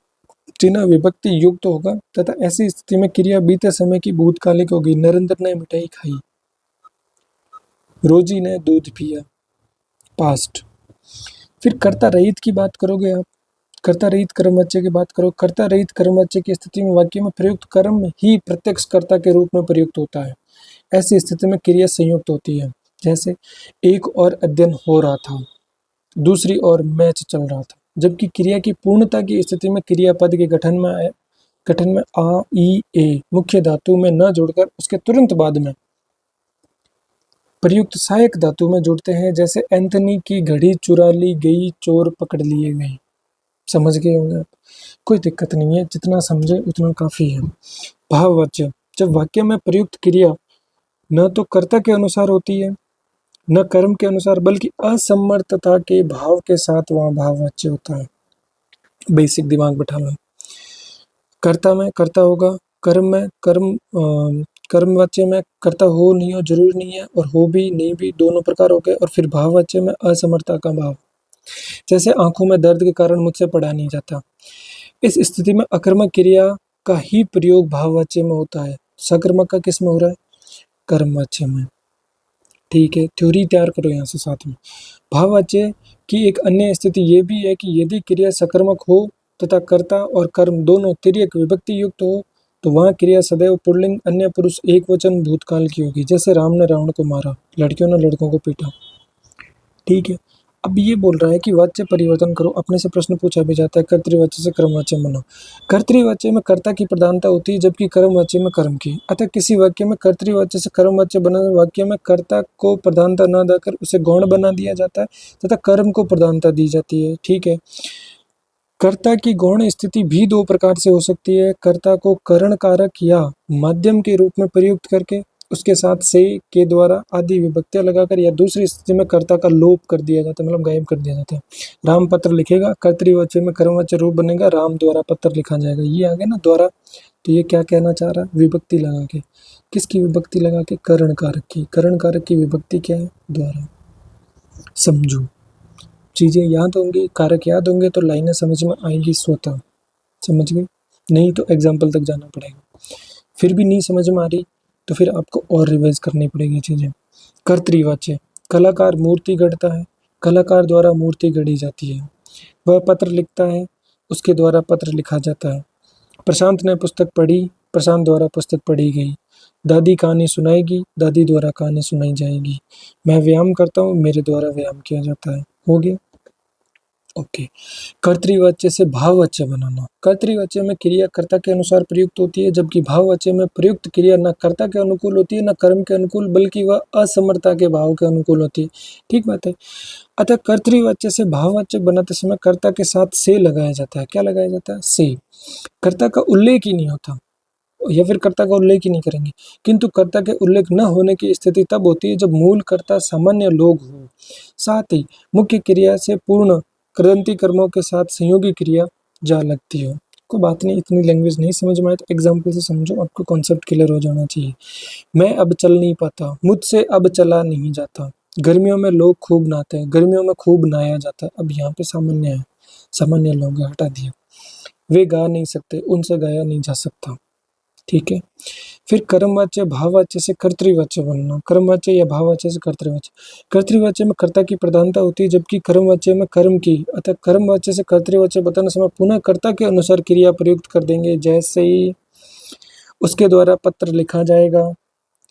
चिन्ह विभक्ति युक्त होगा तथा ऐसी स्थिति में क्रिया बीते समय की भूतकालिक होगी। नरेंद्र ने मिठाई खाई, रोजी ने दूध पिया, पास्ट। फिर कर्ता रहित की बात करोगे आप, कर्ता रहित कर्मवाच्य की बात करो। कर्ता रहित कर्मवाच्य की स्थिति में वाक्य में प्रयुक्त कर्म ही प्रत्यक्ष कर्ता के रूप में प्रयुक्त होता है। ऐसी स्थिति में क्रिया संयुक्त होती है, जैसे एक और अध्ययन हो रहा था, दूसरी ओर मैच चल रहा था। जबकि क्रिया की पूर्णता की स्थिति में क्रियापद के गठन में आ ई ए मुख्य धातु में न जुड़कर उसके तुरंत बाद में प्रयुक्त सहायक धातु में जुड़ते हैं, जैसे एंथनी की घड़ी चुरा ली गई, चोर पकड़ लिए गए। समझ गए होंगे आप, कोई दिक्कत नहीं है, जितना समझे उतना काफी है। भाववाच्य, जब वाक्य में प्रयुक्त क्रिया न तो कर्ता के अनुसार होती है न कर्म के अनुसार, बल्कि असमर्थता के भाव के साथ वहां भाववाच्य होता है। बेसिक दिमाग बैठा लो। कर्ता में कर्ता होगा, कर्म में कर्मवाच्य में कर्ता हो नहीं हो जरूर नहीं है, और हो भी नहीं भी दोनों प्रकार हो गए। और फिर भाववाच्य में असमर्थता का भाव, जैसे आंखों में दर्द के कारण मुझसे पढ़ा नहीं जाता। इस स्थिति में अकर्मक क्रिया का ही प्रयोग भाववाच्य में होता है, सकर्मक का किस में हो रहा है, कर्मवाच्य में। ठीक है, थ्योरी तैयार करो यहाँ से साथ में। भाववाच्य की एक अन्य स्थिति ये भी है कि यदि क्रिया सकर्मक हो तथा कर्ता और कर्म दोनों तिर्यक विभक्ति युक्त हो, तो वहाँ क्रिया सदैव पुल्लिंग अन्य पुरुष एक वचन भूतकाल की होगी। जैसे राम ने रावण को मारा, लड़कियों ने लड़कों को पीटा, ठीक है। अब ये बोल रहा है कि वाच्य परिवर्तन करो। अपने से प्रश्न पूछा भी जाता है, कर्तृवाच्य से कर्मवाच्य बनाओ। कर्तृवाच्य में कर्ता की प्रधानता होती है, जबकि कर्मवाच्य में कर्म की। अतः किसी वाक्य में कर्तृवाच्य से कर्मवाच्य बनाने वाक्य में कर्ता को प्रधानता न देकर उसे गौण बना दिया जाता है तथा कर्म को प्रधानता दी जाती है, ठीक है। कर्ता की गौण स्थिति भी दो प्रकार से हो सकती है, कर्ता को करण कारक या माध्यम के रूप में प्रयुक्त करके उसके साथ से के द्वारा आदि विभक्तियां लगाकर, या दूसरी स्थिति में कर्ता का लोप कर दिया जाता है, मतलब गायब कर दिया जाता है। राम पत्र लिखेगा, कर्तृवाच्य में कर्मवाच्य रूप बनेगा, राम द्वारा पत्र लिखा जाएगा। ये आ गया ना द्वारा, तो ये क्या कहना चाह रहा है, विभक्ति लगा के। किसकी विभक्ति लगा के, करण कारक की। करण कारक की विभक्ति क्या है, द्वारा। समझो, चीजें याद होंगी, कारक याद होंगे तो लाइनें समझ में आएंगी स्वतः। समझ गए, नहीं तो एग्जाम्पल तक जाना पड़ेगा। फिर भी नहीं समझ में आ रही तो फिर आपको और रिवाइज करनी पड़ेगी चीजें। कर्तृवाच्य, कलाकार मूर्ति गढ़ता है, कलाकार द्वारा मूर्ति गढ़ी जाती है। वह पत्र लिखता है, उसके द्वारा पत्र लिखा जाता है। प्रशांत ने पुस्तक पढ़ी, प्रशांत द्वारा पुस्तक पढ़ी गई। दादी कहानी सुनाएगी, दादी द्वारा कहानी सुनाई जाएगी। मैं व्यायाम करता हूँ, मेरे द्वारा व्यायाम किया जाता है। हो गया। ओके। कर्तृवाच्य से भाववाच्य बनाना। कर्तृवाच्य में क्रिया कर्ता के अनुसार प्रयुक्त होती है, जबकि भाववाच्य में प्रयुक्त क्रिया न कर्ता के अनुकूल होती है न कर्म के अनुकूल, बल्कि वह असमर्थता के भाव के अनुकूल होती है। ठीक बात है। अतः कर्तृवाच्य से भाववाच्य बनाते समय कर्ता के साथ से लगाया जाता है। क्या लगाया जाता है? से। कर्ता का उल्लेख ही नहीं होता, या फिर कर्ता का उल्लेख ही नहीं करेंगे। किंतु कर्ता के उल्लेख न होने की स्थिति तब होती है जब मूल कर्ता सामान्य लोग हो। साथ ही मुख्य क्रिया से पूर्ण कृदंती कर्मों के साथ संयोगी क्रिया जा लगती हो। कोई बात नहीं, इतनी लैंग्वेज नहीं समझ में आए तो एग्जाम्पल से समझो, आपको कॉन्सेप्ट क्लियर हो जाना चाहिए। मैं अब चल नहीं पाता, मुझसे अब चला नहीं जाता। गर्मियों में लोग खूब नहाते हैं, गर्मियों में खूब नहाया जाता है। अब यहाँ पे सामान्य है, सामान्य लोग है, हटा दिया। वे गा नहीं सकते, उनसे गाया नहीं जा सकता। ठीक है। फिर कर्मवाच्य भाववाच्य से कर्तृवाच्य बनना। कर्मवाच्य या भाववाच्य से कर्तृवाच्य। कर्तृवाच्य में कर्ता की प्रधानता होती है, जबकि कर्मवाच्य में कर्म की। अतः कर्मवाच्य से कर्तृवाच्य बताने समय पुनः कर्ता के अनुसार क्रिया प्रयुक्त कर देंगे। जैसे ही उसके द्वारा पत्र लिखा जाएगा,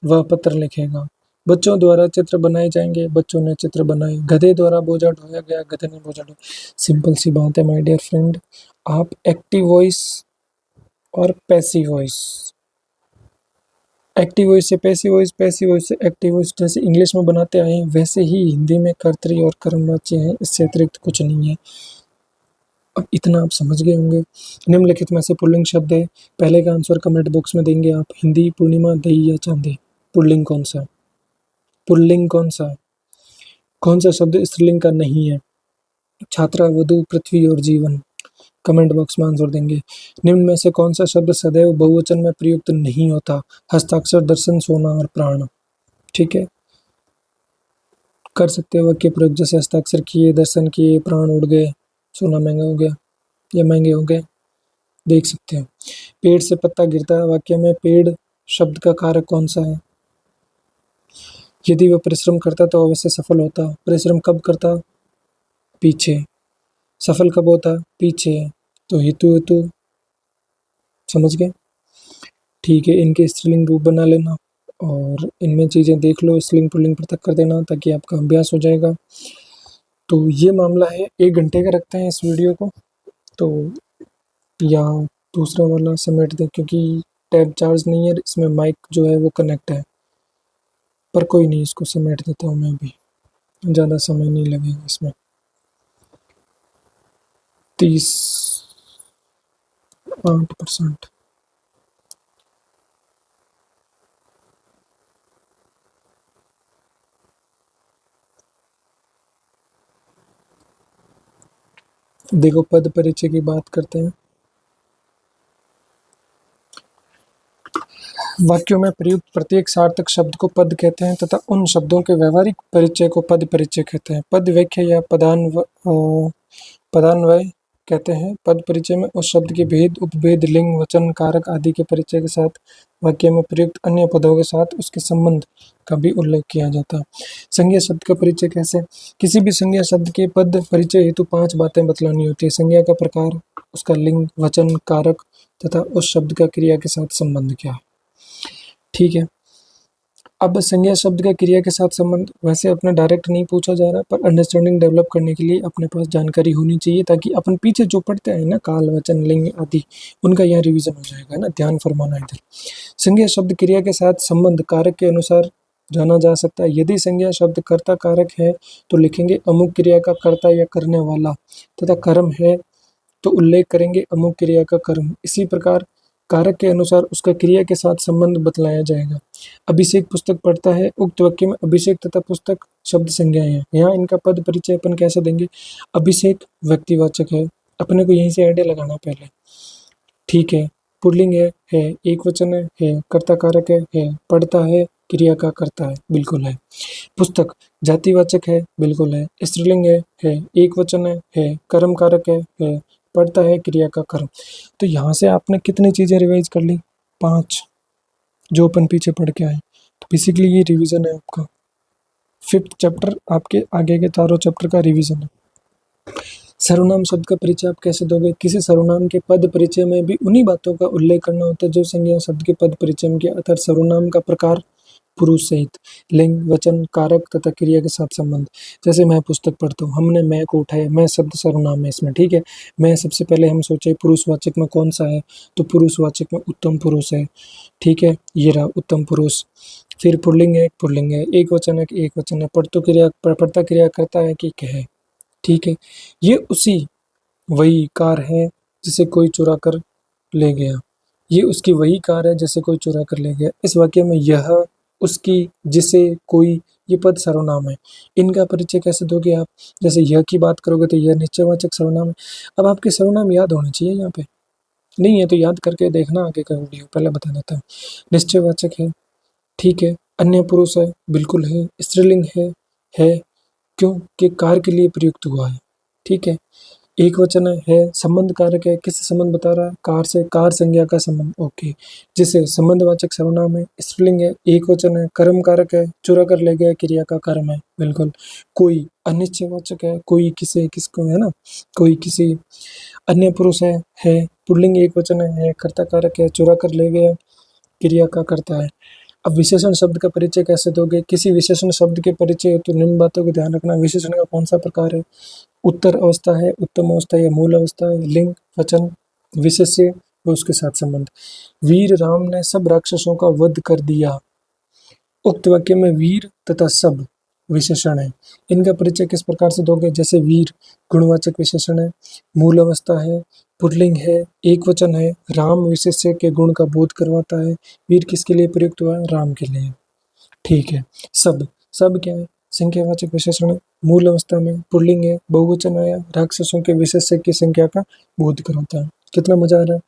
वह पत्र लिखेगा। बच्चों द्वारा चित्र बनाए जाएंगे, बच्चों ने चित्र बनाए। गधे द्वारा बोझा ढोया गया, गधे ने बोझा ढोया। सिंपल सी बात है माय डियर फ्रेंड। आप एक्टिव वॉइस और पैसिव वॉइस, एक्टिव वॉइस से पैसिव वॉइस, पैसिव वॉइस से एक्टिव वॉइस जैसे इंग्लिश में बनाते आए हैं, वैसे ही हिंदी में कर्तरी और कर्मवाच्य हैं। इससे अतिरिक्त कुछ नहीं है। अब इतना आप समझ गए होंगे। निम्नलिखित में से पुल्लिंग शब्द है, पहले का आंसर कमेंट बॉक्स में देंगे आप। हिंदी, पूर्णिमा, दही या चांदी। पुल्लिंग कौन सा है? पुल्लिंग कौन सा है? कौन सा शब्द स्त्रीलिंग का नहीं है? छात्रा, वधु, पृथ्वी और जीवन। कमेंट बॉक्स में आंसर देंगे। निम्न में से कौन सा शब्द सदैव बहुवचन में प्रयुक्त नहीं होता? हस्ताक्षर, दर्शन, सोना और प्राण। ठीक है, कर सकते हो वाक्य प्रयोग, जैसे हस्ताक्षर किए, दर्शन किए, प्राण उड़ गए, सोना महंगा हो गया या महंगे हो गए, देख सकते हो। पेड़ से पत्ता गिरता है, वाक्य में पेड़ शब्द का कारक कौन सा है? यदि वह परिश्रम करता तो अवश्य सफल होता। परिश्रम कब करता? पीछे। सफल कब होता? पीछे। तो हेतु हेतु, समझ गए? ठीक है, इनके स्त्रीलिंग रूप बना लेना और इनमें चीज़ें देख लो, स्त्रीलिंग पुल्लिंग पृथक कर देना ताकि आपका अभ्यास हो जाएगा। तो ये मामला है, 1 घंटे का रखते हैं इस वीडियो को। तो या दूसरा वाला समेट दें, क्योंकि टैब चार्ज नहीं है, इसमें माइक जो है वो कनेक्ट है। पर कोई नहीं, इसको समेट देता हूँ मैं भी, ज़्यादा समय नहीं लगेगा इसमें। 38%। देखो, पद परिचय की बात करते हैं। वाक्यों में प्रयुक्त प्रत्येक सार्थक शब्द को पद कहते हैं तथा उन शब्दों के व्यवहारिक परिचय को पद परिचय कहते हैं। पद व्याख्या या पदान्वय कहते हैं। पद परिचय में उस शब्द के भेद, उपभेद, लिंग, वचन, कारक आदि के परिचय के साथ वाक्य में प्रयुक्त अन्य पदों के साथ उसके संबंध का भी उल्लेख किया जाता है। संज्ञा शब्द का परिचय कैसे? किसी भी संज्ञा शब्द के पद परिचय हेतु 5 बातें बतलानी होती है। संज्ञा का प्रकार, उसका लिंग, वचन, कारक तथा उस शब्द का क्रिया के साथ संबंध क्या है। ठीक है, अब संज्ञा शब्द का क्रिया के साथ संबंध वैसे अपना डायरेक्ट नहीं पूछा जा रहा, पर अंडरस्टैंडिंग डेवलप करने के लिए अपने पास जानकारी होनी चाहिए, ताकि अपन पीछे जो पढ़ते हैं ना, काल, वचन, लिंग आदि, उनका यहाँ रिवीजन हो जाएगा ना। ध्यान फरमाना इधर। संज्ञा शब्द क्रिया के साथ संबंध कारक के अनुसार जाना जा सकता है। यदि संज्ञा शब्द कर्ता कारक है तो लिखेंगे अमुक क्रिया का कर्ता या करने वाला, तथा कर्म है तो उल्लेख करेंगे अमुक क्रिया का कर्म। इसी प्रकार कारक के अनुसार उसका क्रिया के साथ संबंध बतलाया जाएगा। अभिषेक पुस्तक पढ़ता है, उक्त वाक्य में अभिषेक तथा पुस्तक शब्द संज्ञाएं हैं। यहाँ इनका पद परिचय अपन कैसे देंगे? अभिषेक व्यक्तिवाचक है, अपने को यहीं से आइडिया लगाना पहले। ठीक है, पुल्लिंग है, एक वचन है, कर्ता कारक है, पढ़ता है, क्रिया का करता है, बिल्कुल है। पुस्तक जातिवाचक है, बिल्कुल है। स्त्रीलिंग है, एक वचन है, कर्म कारक है, पढ़ता है, क्रिया का कर्म। तो यहाँ से आपने कितनी चीज़ें रिवाइज कर ली? 5, जो अपन पीछे पढ़ के आए। तो बेसिकली ये रिवीजन है आपका। 5th चैप्टर आपके आगे के चारों चैप्टर का रिवीजन है। सर्वनाम शब्द का परिचय आप कैसे दोगे? किसी सर्वनाम के पद परिचय में भी उन्हीं बातों का उल्लेख करना होता है जो संज्ञा शब्द के पद परिचय में किया। अर्थात सर्वनाम का प्रकार, पुरुष सहित लिंग, वचन, कारक तथा क्रिया के साथ संबंध। जैसे मैं पुस्तक पढ़ता हूँ, हमने मैं को उठाया, मैं शब्द सर्वनाम है इसमें, ठीक है। मैं सबसे पहले हम सोचे पुरुषवाचक में कौन सा है, तो पुरुषवाचक में उत्तम पुरुष है, ठीक है, ये रहा उत्तम पुरुष। फिर पुल्लिंग है, पुल्लिंग है, एक वचन है, एक वचन है, पढ़ता क्रिया करता है कि कहे, ठीक है। ये उसी वही कार है जिसे कोई चुरा कर ले गया, ये उसकी वही कार है जिसे कोई चुरा कर ले गया। इस वाक्य में यह, उसकी, जिसे, कोई, ये पद सर्वनाम है। इनका परिचय कैसे दोगे आप? जैसे यह की बात करोगे तो यह निश्चयवाचक सर्वनाम है। अब आपके सर्वनाम याद होने चाहिए यहाँ पे, नहीं है तो याद करके देखना आगे का वीडियो, पहले बता देता हूँ। निश्चयवाचक है, ठीक है। अन्य पुरुष है, बिल्कुल है। स्त्रीलिंग है क्यों कि कार के लिए प्रयुक्त हुआ है, ठीक है। एक वचन है, संबंध कारक है, किससे संबंध बता रहा है? कार से, कार संज्ञा का संबंध, ओके। जिसे संबंधवाचक सर्वनाम है, स्त्रीलिंग है, एक वचन है, कर्म कारक है, चुरा कर ले गया क्रिया का कर्म है, बिल्कुल। कोई अनिश्चयवाचक है, कोई किसे, किसको, है ना, कोई किसी। अन्य पुरुष है पुल्लिंग एक वचन है, कर्ता कारक है, चुरा कर ले गया क्रिया का करता है। अब विशेषण शब्द का परिचय कैसे दोगे? किसी विशेषण शब्द के परिचय हेतु तो निम्न बातों को ध्यान रखना। विशेषण का कौन सा प्रकार है? उत्तर अवस्था है, उत्तम अवस्था या मूल अवस्था है, लिंग, वचन, विशेष्य व उसके साथ संबंध। वीर राम ने सब राक्षसों का वध कर दिया। उक्त वाक्य में वीर तथा सब विशेषण है। इनका परिचय किस प्रकार से दोगे? जैसे वीर गुणवाचक विशेषण है, मूल अवस्था है, पुल्लिंग है, एक वचन है, राम विशेष्य के गुण का बोध करवाता है। वीर किसके लिए प्रयुक्त हुआ है? राम के लिए, ठीक है। सब, सब क्या है? संख्यावाचक विशेषण है, मूल अवस्था में, पुल्लिंग है, बहुवचन आया, राक्षसों के विशेष्य की संख्या का बोध कराता है। कितना मजा आ रहा है?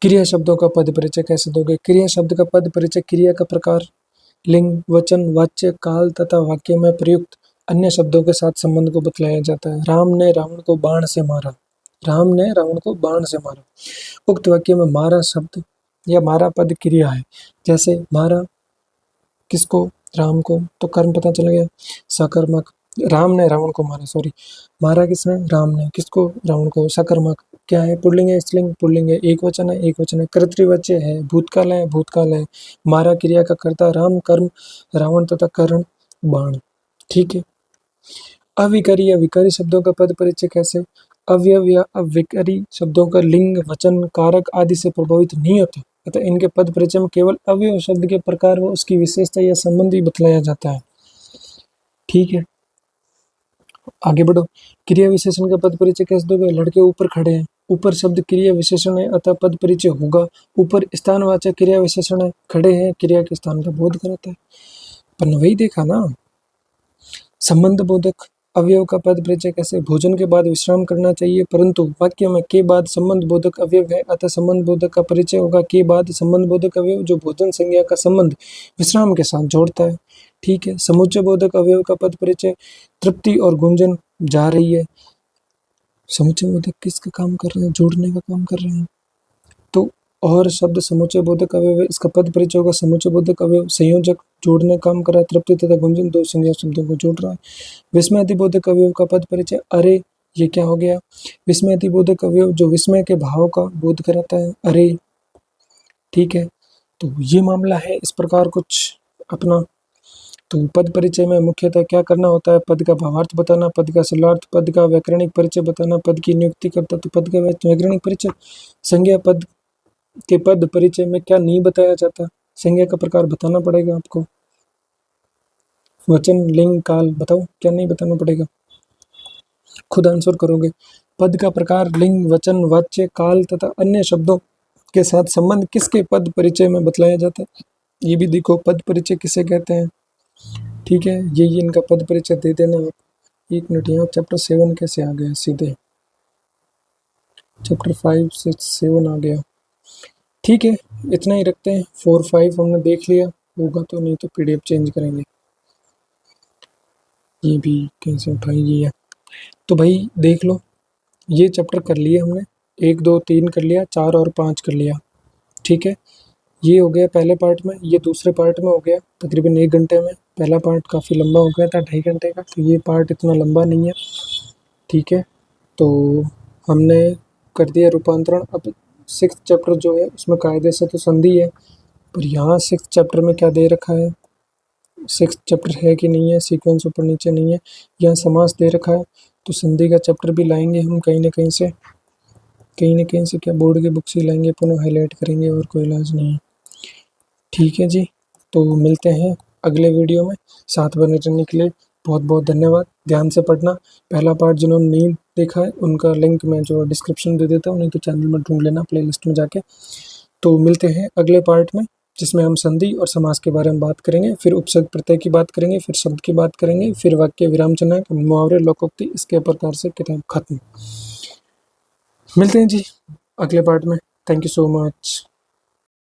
क्रिया शब्दों का पद परिचय कैसे दोगे? क्रिया शब्द का पद परिचय क्रिया का प्रकार, लिंग, वचन, वाच्य, काल तथा वाक्य में प्रयुक्त अन्य शब्दों के साथ संबंध को बतलाया जाता है। राम ने रावण को बाण से मारा, राम ने रावण को बाण से मारा। उक्त वाक्य में मारा शब्द या मारा पद क्रिया है। जैसे मारा किसको? राम को, तो कर्म पता चल गया, सकर्मक। राम ने रावण को मारा, सॉरी, मारा किसने? राम ने, किसको? रावण को। सकर्मक क्या है? पुल्लिंग है, स्त्रीलिंग? पुल्लिंग है, एक वचन है, एक वचन है, कर्तृवाच्य है, भूतकाल है, भूतकाल है। मारा क्रिया का कर्ता राम, कर्म रावण तथा करण बाण, ठीक है। अविकारी या विकारी शब्दों का पद परिचय कैसे? अवयव या अविकारी शब्दों का लिंग, वचन, कारक आदि से प्रभावित नहीं होता, अतः इनके पद परिचय में केवल अवयव शब्द के प्रकार व उसकी विशेषता या संबंध ही बतलाया जाता है, ठीक है। आगे बढ़ो। क्रिया विशेषण का पद परिचय कैसे दोगे? लड़के ऊपर खड़े हैं, ऊपर शब्द क्रिया विशेषण है अतः पद परिचय होगा। ऊपर स्थानवाचक क्रिया विशेषण है, खड़े हैं क्रिया के स्थान का बोध कराता है। पर वही देखा ना, संबंध बोधक अवयव का पद परिचय कैसे? भोजन के बाद विश्राम करना चाहिए, परंतु वाक्य में के बाद संबंध बोधक अवयव है अतः संबंध बोधक का परिचय होगा के बाद संबंध बोधक अवयव जो भोजन संज्ञा का संबंध विश्राम के साथ जोड़ता है, ठीक है। समुच्चय बोधक अवयव का पद परिचय तृप्ति और गुंजन जा रही है। समुच्चय बोधक किसका काम कर रहे हैं? जोड़ने का काम कर रहे हैं। तो और शब्द समुच्चय बोधक अवयव है, इसका पद परिचय होगा समुच्चय बोधक अवयव संयोजक जोड़ने काम कर रहा है, तृप्ति तथा गुंजन दो संज्ञा शब्दों को जोड़ रहा है। विस्मयादिबोधक अवयव का पद परिचय अरे, ये क्या हो गया? विस्मयादिबोधक अवयव जो विस्मय के भाव का बोध कराता है, अरे, ठीक है। तो ये मामला है इस प्रकार कुछ अपना। तो पद परिचय में मुख्यतः क्या करना होता है? पद का भावार्थ बताना, पद का सरलार्थ, पद का व्याकरणिक परिचय बताना, पद की नियुक्ति करता, तो पद का व्याकरणिक परिचय। संज्ञा पद के पद परिचय में क्या नहीं बताया जाता? संज्ञा का प्रकार बताना पड़ेगा आपको। वचन, लिंग, काल, बताओ क्या नहीं बताना पड़ेगा? खुद आंसर करोगे। पद का प्रकार, लिंग, वचन, वाच्य, काल तथा अन्य शब्दों के साथ संबंध किसके पद परिचय में बतलाया जाता है? ये भी देखो पद परिचय किसे कहते हैं, ठीक है। ये इनका पद परिचय दे देना आप। एक मिनट, यहाँ चैप्टर 7 कैसे आ गया? सीधे चैप्टर 5 से 7 आ गया, ठीक है। इतना ही रखते हैं। 4 5 हमने देख लिया होगा तो, नहीं तो PDF चेंज करेंगे। ये भी कैसे उठाएगी है, तो भाई देख लो, ये चैप्टर कर लिए हमने, 1 2 3 कर लिया, 4 और 5 कर लिया, ठीक है। ये हो गया पहले पार्ट में, ये दूसरे पार्ट में हो गया तकरीबन 1 घंटे में। पहला पार्ट काफ़ी लंबा हो गया था, 2.5 घंटे का, तो ये पार्ट इतना लंबा नहीं है, ठीक है। तो हमने कर दिया रूपांतरण। अब 6th चैप्टर जो है उसमें कायदे से तो संधि है, पर यहाँ 6th चैप्टर में क्या दे रखा है, 6th चैप्टर है कि नहीं है, सीक्वेंस ऊपर नीचे नहीं है, यहाँ समास दे रखा है। तो संधि का चैप्टर भी लाएंगे हम कहीं ना कहीं से, क्या बोर्ड की बुक से लाएंगे, पुनः हाईलाइट करेंगे, और कोई इलाज नहीं है। ठीक है जी, तो मिलते हैं अगले वीडियो में। साथ बने रहने के लिए बहुत बहुत धन्यवाद। ध्यान से पढ़ना। पहला पार्ट जिन्होंने नहीं देखा है उनका लिंक मैं जो डिस्क्रिप्शन दे देता हूँ, नहीं तो चैनल में ढूंढ लेना प्लेलिस्ट में जाके। तो मिलते हैं अगले पार्ट में, जिसमें हम संधि और समास के बारे में बात करेंगे, फिर उपसर्ग प्रत्यय की बात करेंगे, फिर शब्द की बात करेंगे, फिर वाक्य विराम चिन्ह, मुहावरे, लोकोक्ति, इसके प्रकार से किताब खत्म। मिलते हैं जी अगले पार्ट में। Thank you so much.